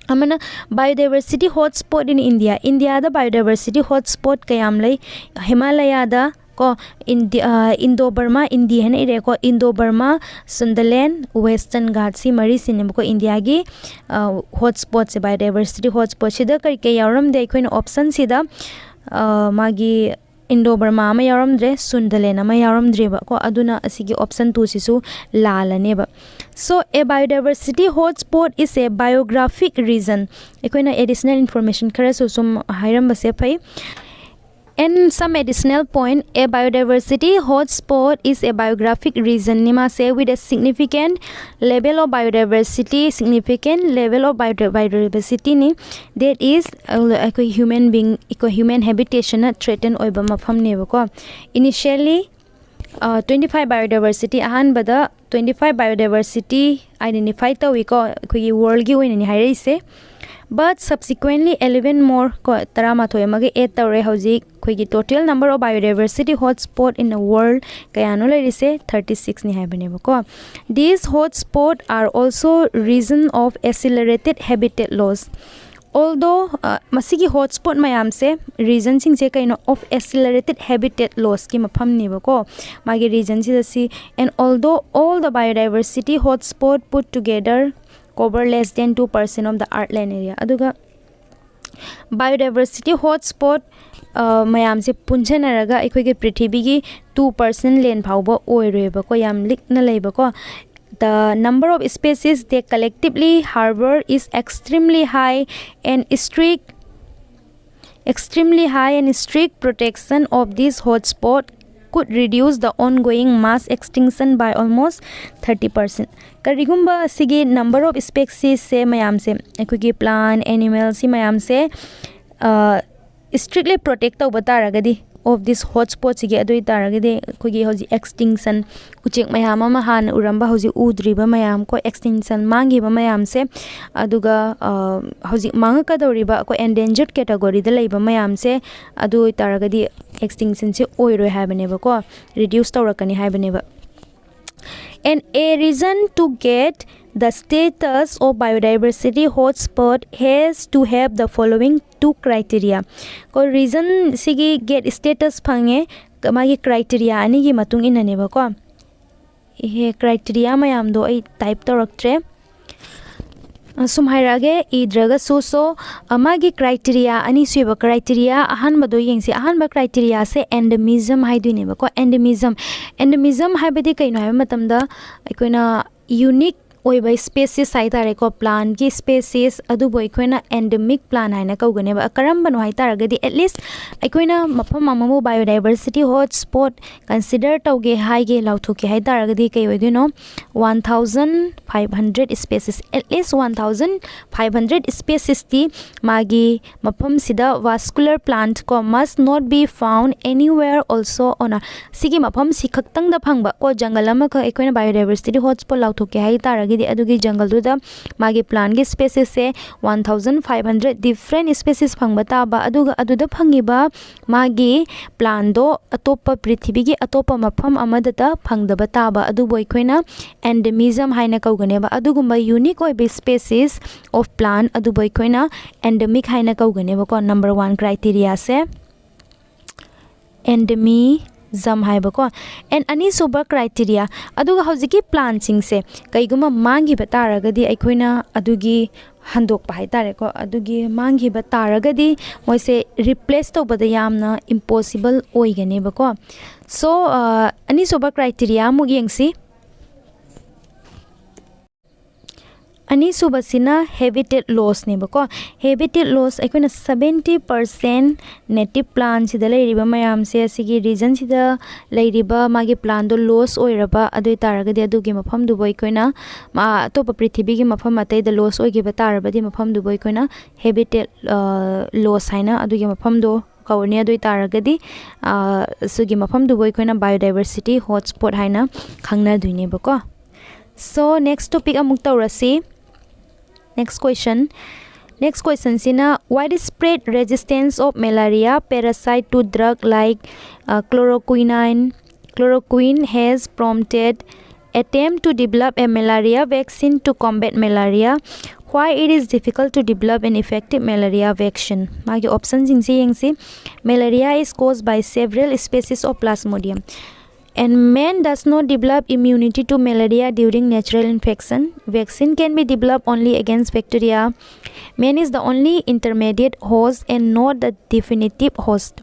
Amana biodiversity hotspot in India da biodiversity hotspot kayam lai Himalaya da ko Indo-Burma India hena ire ko Indo-Burma Sundaland Western Ghats si mari sinem ko India gi hotspot se biodiversity hotspot sida kar ke yaram de koin option sida magi Indo-Burma ma yaramdre Sundaland ma yaramdre ba ko aduna asigi option 2 sisu lalane ba. So a biodiversity hotspot is a biographic region. Ekoina additional information khara so sum hairam base pai. And some additional point, a biodiversity hotspot is a biographic region nima say with a significant level of biodiversity ni that is human habitation threatened oiba mafam ne ko. Initially 25 biodiversity ahanbada 25 biodiversity identify tawi ko khoi world gi oina ni haire. But subsequently 11 more ko taramathoy mage 8 tawre hauji khoigi total number of biodiversity hotspot in the world kayano lerise 36 ni haibane ko. These hotspot are also reason of accelerated habitat loss. Although masigi hotspot mayam se reason sing se kaino of accelerated habitat loss ki mafam ni ko mage reason si and although all the biodiversity hotspot put together cover less than 2% of the earthland area. Aduga biodiversity hotspot mayam se punjanaraga ekhoi prithvi gi 2% land phauba oireba ko yam likna leiba ko. The number of species they collectively harbor is extremely high and strict protection of this hotspot could reduce the ongoing mass extinction by almost 30%. Karigumba sigi number of species se mayam se ekhoi plant animals si mayam se strictly protect tawba taragadi of this hotspot sigi adoi taragadi khogi hoji extinction uchek mayam ama han uramba hoji udriba mayam ko extinction mangi ba mayam se aduga hoji manga kadoriba ko endangered category da leiba mayam se adoi taragadi extinction se oiroi habane ba ko reduce tawrakani habane ba. And a reason to get the status of biodiversity hotspot has to have the following two criteria. Ko reason sigi get status phange magi criteria ani gi matung inane ba ko he criteria mayam do ai type toraktre sumhairage idraga so amagi criteria ani suiba criteria ahan bado yengsi ahan ba criteria se endemism haidune ba ko endemism haibadi kaino hai matamda aikoina unique oiba species haitare ko plant ki species adu boy koina endemic plant haina kaugane ba karambano haitaragadi at least aikoina mafam amamu biodiversity hotspot consider tauge haige lauthoke haitaragadi kai oidino 1500 species at least 1500 species ti magi mafam sida vascular plant ko must not be found anywhere also on a sigi mafam sikhaktang da phangba ko jungle ama ka aikoina biodiversity hotspot lauthoke haitaragadi adugi jungle du da magi plant gi species se 1500 different species phangba ta ba aduga aduda phangiba magi plant do atopa prithvi gi atopa mafam amada ta phangdaba ta ba adu boi khoina endemism haina kaugane ba adugumba unique oi species of plant adu boi khoina endemic haina kaugane ba ko number 1 criteria se endemism hai ba ko and ani super criteria aduga hojiki plant sing se kaiguma mangi bataragadi aikoina adugi handok pa hai tare ko adugi mangi bataragadi moise replace to bada yamna impossible oigane ba ko so ani super criteria mu yengsi ani subasina habitat loss ne ba ko habitat loss aikoina 70% native plants sida leiriba mayam se asigi region sida leiriba magi plant do loss oiraba adu taragadi adugi mafam du boi koina ma topa prithvi gi mafam atai da loss oigi ba tarabadi mafam du boi koina habitat loss haina adugi mafam do kaurni adu taragadi sugi mafam du boi koina biodiversity hotspot haina khangna duine ba ko so next topic amuk taurasi next question sina widespread resistance of malaria parasite to drug like chloroquine has prompted attempt to develop a malaria vaccine to combat malaria. Why it is difficult to develop an effective malaria vaccine? Magi options yengsi malaria is caused by several species of plasmodium. And man does not develop immunity to malaria during natural infection. Vaccine can be developed only against bacteria. Man is the only intermediate host and not the definitive host.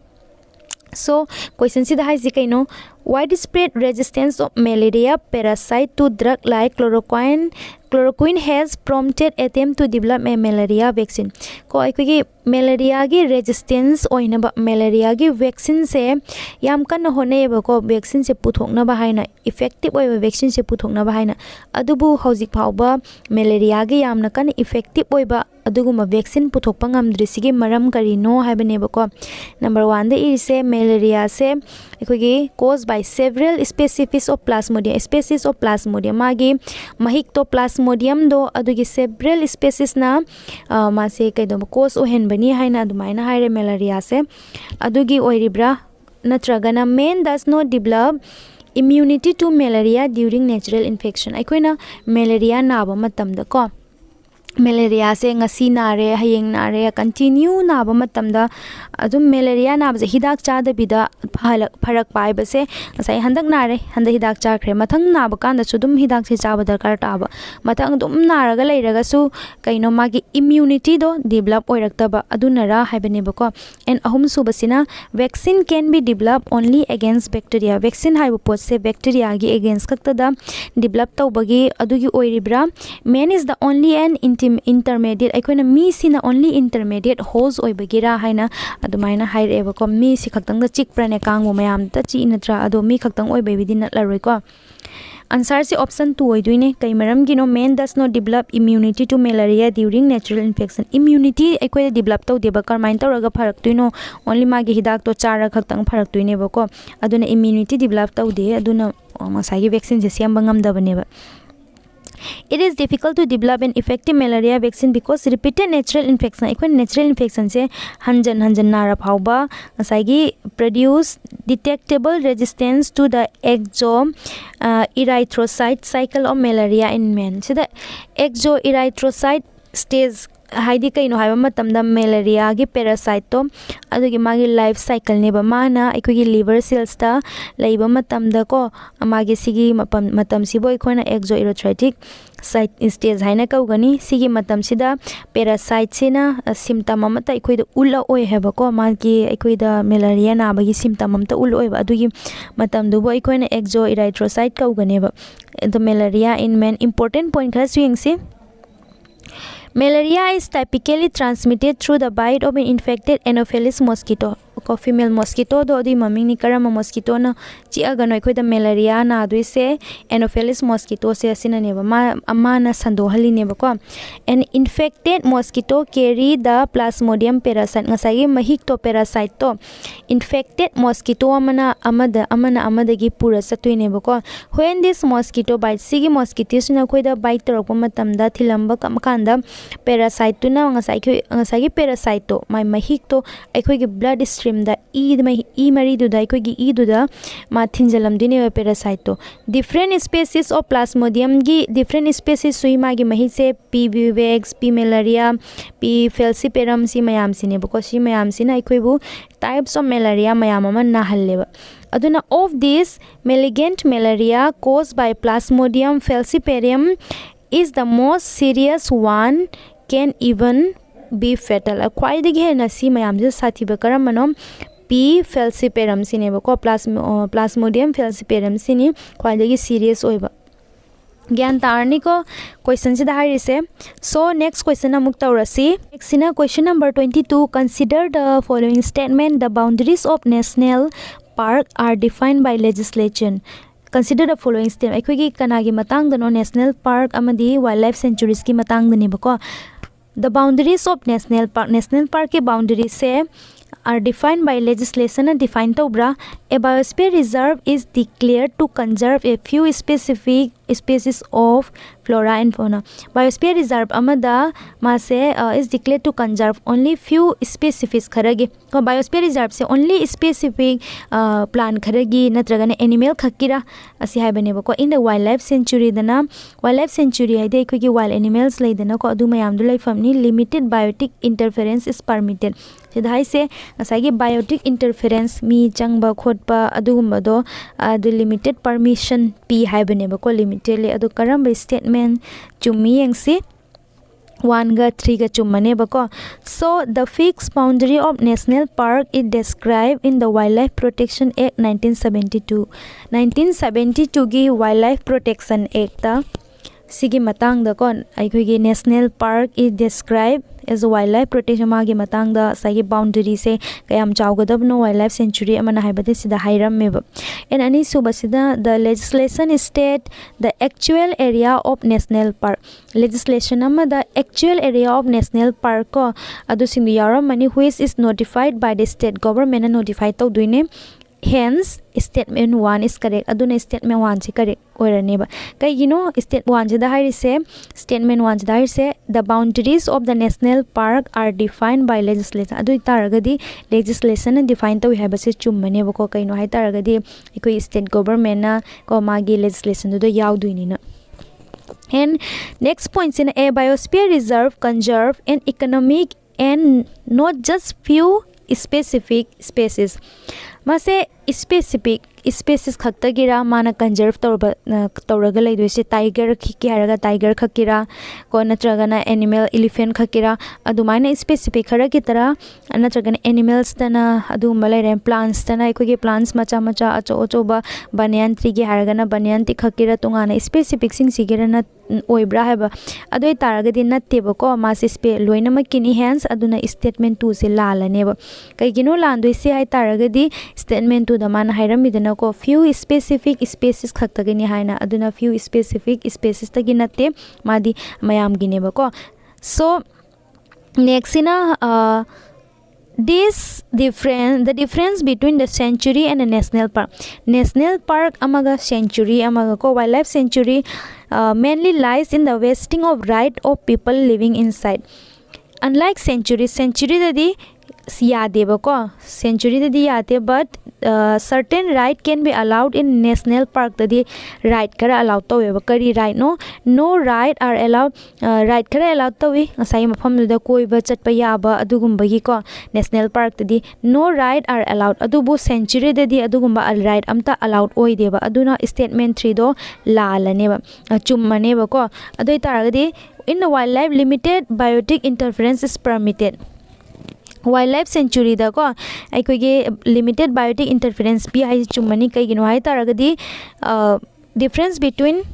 So, question si dahai zikaino widespread resistance of malaria parasite to drug like chloroquine has prompted attempt to develop a malaria vaccine. Ko aikogi malaria gi resistance oina ba malaria gi vaccine se yam kan hone ba ko vaccine se puthokna ba haina effective oi vaccine se puthokna ba haina adubu hojik phauba malaria gi yamna kan effective oi ba aduguma vaccine puthokpa ngamdri sigi maram kari no haibane ba ko number 1 de is se malaria se aikogi caused by several species of plasmodium magi mahik to plasmodium do adugi several species na ma se kaido cause ohen bani haina adumaina haire malaria se adugi oiribra natragana man does not develop immunity to malaria during natural infection aikoina malaria na ba matamda ko malaria se ngasi nare hayeng nare continue na ba matamda adum malaria na ba hidak cha da bida pharak pai ba se ngasai handak nare handa hidak cha khre mathang na ba kan da chudum hidak se cha ba darkar ta ba mathang dum naraga leiraga su kaino magi immunity do develop oirakta ba adunara haibane ba ko and ahum su basina vaccine can be developed only against bacteria vaccine haibu pot se bacteria gi against kakta da develop tawbagi adugi oiribra man is the only an intermediate aikoina mi sina only intermediate host oibagira haina adumaina haire ba ko mi si khaktang da chik prane kangmo mayam ta chi natra ado mi khaktang oibai bidin natlaroi ko answer si option 2 oiduine kai maram gino man does not develop immunity to malaria during natural infection immunity aikoi develop tau deba karmain tawraga pharak tuino only magi hidak to chara khaktang pharak tuine ba ko aduna immunity develop tau de aduna masagi vaccine je siam bangam da bane ba It is difficult to develop an effective malaria vaccine because repeated natural infection equal natural infection se hanjan nara phauba ngasai produce detectable resistance to the erythrocyte cycle of malaria in men. So the erythrocyte stage haidi kaino haiba matamda malaria gi parasite to adugi magi life cycle ne ba mana ekogi liver cells ta leiba matamda ko amagi sigi matam sibo ekona exoerythrotic site stage haina kaugani sigi matam sida parasite sina symptom amata ekoida ulla oi heba ko magi ekoida malaria na bagi symptom amata ulla oi ba adugi matam du bo ekona exoerythrocyte kaugani ba the malaria in men. Important point khas swing malaria is typically transmitted through the bite of an infected Anopheles mosquito. Ko female mosquito do di maming ni karama mosquito na chi aga noi khoi da malaria na dui se Anopheles mosquito se asina ne ba ma na sando hali ne ba ko. An infected mosquito carry the plasmodium parasite ngasai mahik to parasite to infected mosquito amada gi pura satui ne ba ko. When this mosquito bite sigi mosquitoes na khoi da bite ro ko matam da thilamba kam kanda parasite tu na ngasai gi parasite to mai mahik to ekhoi gi blood stream da e mari du da ekhoi gi e du da ma thinjalam dine parasite to different species of plasmodium gi different species sui ma gi mahi se p vivax p malaria p falciparum si mayam sine ba ko si mayam sina ekhoi bu types of malaria mayam ma na halle ba aduna of this malignant malaria caused by plasmodium falciparum is the most serious one, can even be fatal. Kwai de ge na si mayam je sathi ba karam manom p falciparum sine ba ko plasmodium falciparum sini kwai de ge serious oi ba gyan tarni ko question se da hari se. So next question amuk taurasi next sina question number 22. Consider the following statement: the boundaries of national park are defined by legislation. Consider the following statement. Ekhoi kanagi matang dano national park amadi wildlife sanctuaries ki matang dani bako. The boundaries of national park ke boundaries se are defined by legislation and defined to bra. A biosphere reserve is declared to conserve a few specific species of flora and fauna. Biosphere reserve amada mase is declared to conserve only few species kharagi. So biosphere reserve se only specific plant kharagi natragana animal khakira asi haibane bako. In the wildlife sanctuary dana wildlife sanctuary haide ekhoi gi wild animals leidana ko adu mayam du laifamni limited biotic interference is permitted. Sidhai se asagi biotic interference mi changba khotpa adugumba do adu limited permission p haibane bako limitedly adu karamba statement chumi yengsi 1 ga 3 ga chumane bako. So the fixed boundary of national park is described in the Wildlife Protection Act 1972 gi Wildlife Protection Act ta sigi matang da kon ekhoi gi national park is described as a wildlife protection magi matang da sagi boundary se kayam chawgadab no wildlife sanctuary amana haibade sida hairam meba. And ani subasida the legislation state the actual area of national park. Legislation ama the actual area of national park ko adu sindu yaram mani which is notified by the state government and notified to duine. Hence statement 1 is correct. Aduna statement 1 se correct orane ba kai state 1 je da hari se statement 1 je da hari se the boundaries of the national park are defined by legislation. Adu taragadi legislation and define to have se chummane ba ko kai no hai taragadi ekoi state government na ko magi legislation do yaw duini na. And next point in a biosphere reserve conserve an economic and not just few specific species. Mase specific species khaktagira mana conserve tawraga laidoise tiger khiki haraga tiger khakira ko natragana animal elephant khakira adumaina specific khara ki tara natragana animals tana adu malaire plants tana ekhoi plants macha acho ba banyan tree gi haragana banyan ti khakira tungana specific sing sigera na oibra haba adoi taragadi natte ba ko mas spe loina makini hence aduna statement 2 se lalane ba kai gino landoi se hai taragadi statement 2 da man hairam midana ko few specific species khaktagini haina aduna few specific species tagi natte madi mayam gine ba ko. So next ina the difference between the sanctuary and the national park amaga sanctuary amaga ko wildlife sanctuary mainly lies in the vesting of right of people living inside. Unlike sanctuary dadi yade ba ko sanctuary dadi yade, but certain right can be allowed in national park dadi right kara allowed to ba kari right no right are allowed, right kara allowed to wi ngasai mafam da koi ba chatpa yaba adugumba gi ko national park dadi no right are allowed, adubu sanctuary dadi adugumba right amta allowed oi de ba, aduna statement 3 do lalane ba chummane ba ko adoi taragadi in the wildlife limited biotic interference is permitted. Wildlife sanctuary da ko aikoge limited biotic interference pi hai chumani kai gino hai taragadi difference between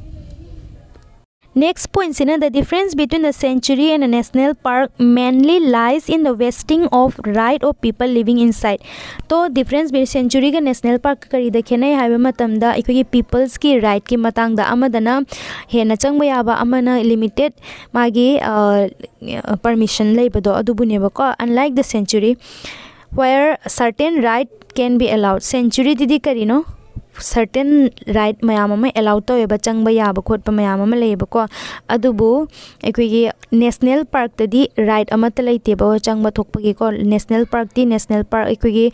next point sina the difference between the sanctuary and a national park mainly lies in the vesting of right of people living inside. तो difference between sanctuary ka national park kari da khenai haiba matamda aikogi peoples ki right ki matangda amadana hena changba yaba amana limited magi permission leibado adubune ba ko, unlike the sanctuary where certain right can be allowed. Sanctuary didi kari no certain right mayam ama allowed to ba changba yaba khotpa mayam ama leiba ko, adubu aikogi national park tadi right amata leite ba changba thokpa gi ko national park aikogi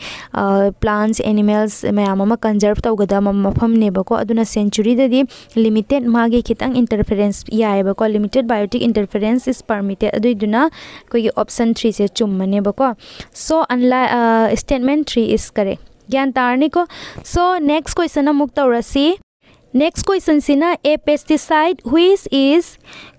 plants animals mayam ama conserve tawgada mafam ne ba ko, aduna sanctuary dadi limited magi khitang interference yai ba ko limited biotic interference is permitted aduiduna aikogi option 3 se chummane ba ko. So unlike statement 3 is correct. Gyan tarni ko. So next question na mukta rasi. Next question sina a pesticide which is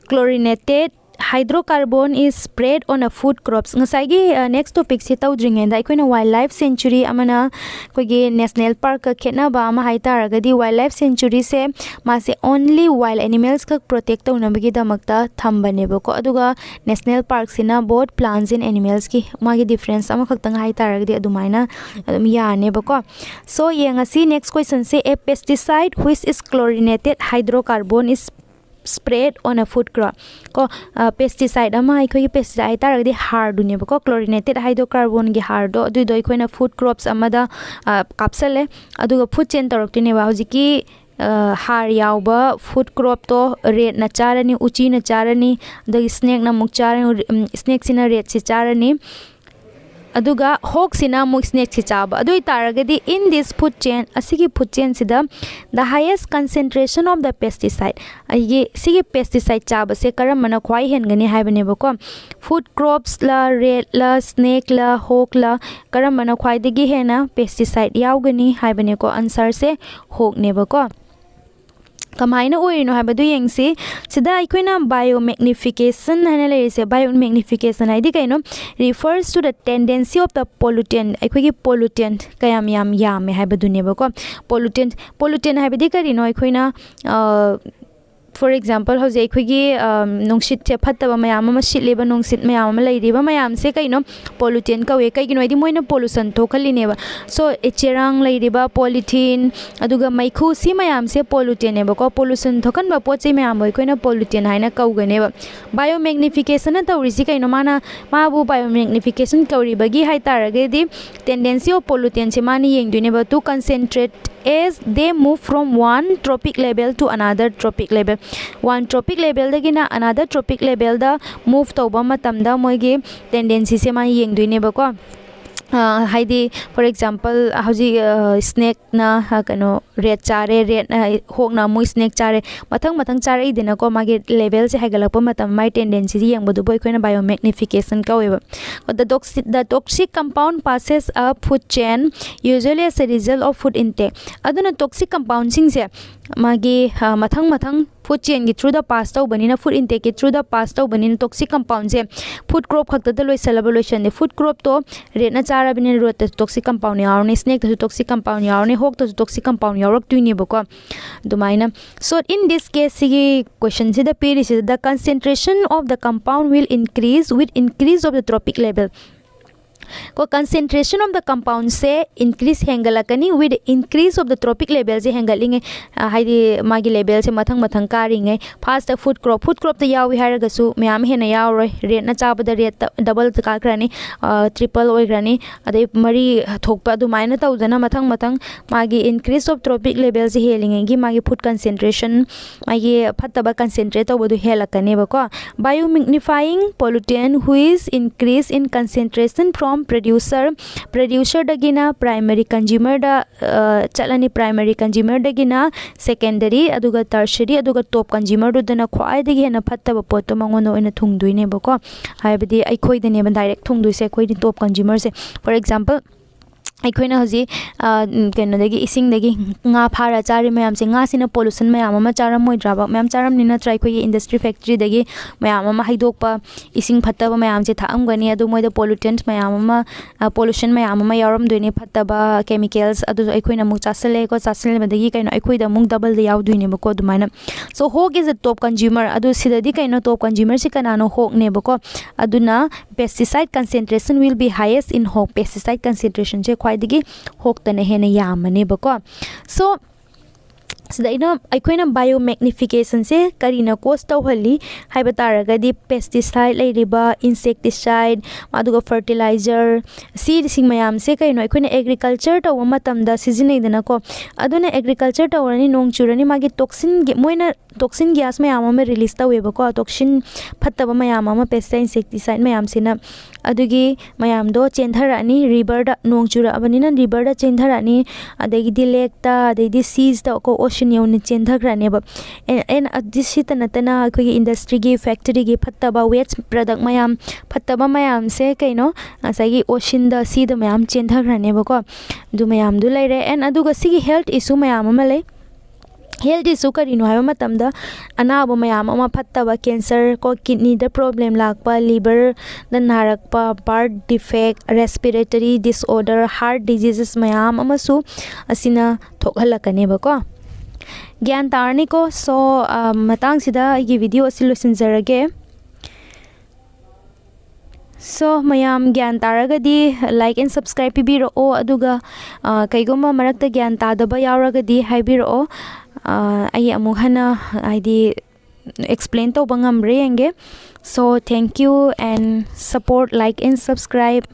chlorinated hydrocarbon is sprayed on a food crops. Ngasagi next topic si taw dringa da ikoina wildlife sanctuary amana kogi national park ka khena ba ama hai taragadi wildlife sanctuary se mase only wild animals ka protect tawna bagi damakta thambane ba ko, aduga national park sina both plants and animals ki magi difference ama khaktang hai taragadi adumaina adum yane ba ko. So yengasi next question se a pesticide which is chlorinated hydrocarbon is sprayed on a food crop ko pesticide ama aikogi pesticide taragdi har dune ba ko chlorinated hydrocarbon gi har do du doi koina food crops amada kapsale aduga food chain toroktine ba hojiki har yauba food crop to red na charani uchi na charani the snake na muk charani snake sina red si charani aduga hawk sina muk snake si chaba adui taragadi in this food chain asigi food chain sida the highest concentration of the pesticide agi sigi pesticide chaba se karam mana khwai hen gani haibane ba ko food crops la red la snake la hawk la karam mana khwai degi hena pesticide yaugani haibane ko answer se hawk ne ba ko. Kamaina oirino habadu yengsi sida aikoina biomagnification hana leise biomagnification aidi kaino refers to the tendency of the pollutant aikogi pollutant kayam yam habadu ne ba ko pollutant habadi karino aikoina for example hause aikogi nongsit che phattaba mayam ama sitleba nongsit mayam ama leiriba mayam se kaino pollutant kawe kaigino idi moina pollution thokhali ne ba. So cherang leiriba polythene aduga maikhu si mayam se pollutant ne ba ko pollution thokan ba pochai mayam boi koina pollutant haina kaugane ba. Biomagnification na tawrisi kaino mana mabu biomagnification kauribagi hai taragedi tendency of pollutant se mani yengdune ba to concentrate as they move from one trophic level to another trophic level. One trophic level dagina another trophic level da move tawba matamda moigi tendency se ma yengduine ba ko haidi for example hauji snake na kano red chare red hok na mu snake chare mathang chare idena ko magi level se hagalapa matam my tendency yengbodu boy koina biomagnification ka weba. The toxic compound passes up food chain usually as a result of food intake. Aduna toxic compound sing se magi mathang food chain gi through the pass taw banina food intake gi through the pass taw banina toxic compound se food crop khakta da loi celebration de food crop to red na chara binin rot toxic compound yaw snake to toxic compound yaw hok to toxic compound yaw tu ni bako dumaina. So in this case sigi question se the period is the concentration of the compound will increase with increase of the trophic level. को concentration of the compound से increase हेंगलकनी with increase of the trophic level से हेंगलिंगे हाइदी मागी level से मथंग मथंग कारिंगे first food crop ता यावी हारगसु मयाम हेना यावरोय rate ना चाबदा rate double काक्रनी triple ओइग्रनी अदे मरी थोकपा दुमाइना तौदना मथंग मथंग मागी increase of trophic level से हेलिंगे गी मागी food concentration मागी फत्तबा concentrate तौबदु हेलकनी बको biomagnifying pollutant which increase in concentration from producer dagina primary consumer da chalani primary consumer dagina secondary aduga tertiary aduga top consumer du dana khwai dagi hena phattaba pot mangono ina thungduine bako haibadi aikhoi dane ba direct thungduise khoi di top consumer se for example अखोना हजी कई इसिंगी nga फारा चारी मैम से nga pollution मैम चारमोद्राब मैम चारमनी नत्र अखोई इंडस्ट्री फैक्ट्री मैम हाइदोप इसिंग फत्तब मैम से थामगनी मोद पोल्यूटेंट्स मैम पोल्यूशन मैम यारमदोने फत्तब केमिकल्स अखोना अमुक चासलेको चासलेबदगी कई अखोद अमुक डबल यावदोनेबको दुमाइना सो होक इज अ टॉप कंज्यूमर अदु सिददी कई टॉप कंज्यूमर से कनानो होकनेबको अदुना pesticide concentration will be highest in होक पेस्टिसाइड कंसेंट्रेशन से ख्वाइदगी होकतने हेना यामनेबको सो सिदाइना अखोइना बायोमैग्निफिकेशन से करीना कोस तौहली हाइबा तारगदी पेस्टिसाइड लेरिबा इंसेक्टिसाइड अदुगा फर्टिलाइजर सीसिंग मयाम से कइनो अखोइना एग्रीकल्चर तौवा मतमदा सिजिनैदना को अदुना एग्रीकल्चर तौरनी नोंग चुरनी मागी टॉक्सिन मोइना टॉक्सिन गैस मयाम में रिलीज तौवेबको टॉक्सिन फत्तबा मयाम में पेस्टिसाइड इंसेक्टिसाइड मयाम सिना अदुगी मयाम दो चेंधरानी रिवर दा नोंग चुराबनिना रिवर दा चेंधरानी अदगी लेक ता अदगी सीज दा को ओशन यौन चेंधग्रानेब एन अदिसित नतना अखोगी इंडस्ट्री की फैक्ट्री की फत्तबा वेस्ट प्रोडक्ट मयाम फत्तबा मयाम से कइनो असागी ओशन दा सी दा मयाम चेंधग्रानेबको दु मयाम दु लेरे एन अदुगा सिगी हेल्थ इशू मयाम मले हेल्थ इशू करीनो है मतमदा अनाब मयाम अमा फत्तबा कैंसर को किडनी द प्रॉब्लम लाकपा लिवर द नारकपा birth defect respiratory disorder heart diseases मयाम अमसु असिना थोकहलकनेबको ज्ञान तारनी को सो मतंग सिदा ये वीडियो असि लोसिनजरगे सो मयाम ज्ञान तारगदी लाइक एंड सब्सक्राइब पिबिरो अदुगा कईगुमा मरक्ता ज्ञान तादबा यावरगदी हाइबिरो आई अमुक हना आइदी एक्सप्लेन तो बंगम रेंगे so thank you and support like and subscribe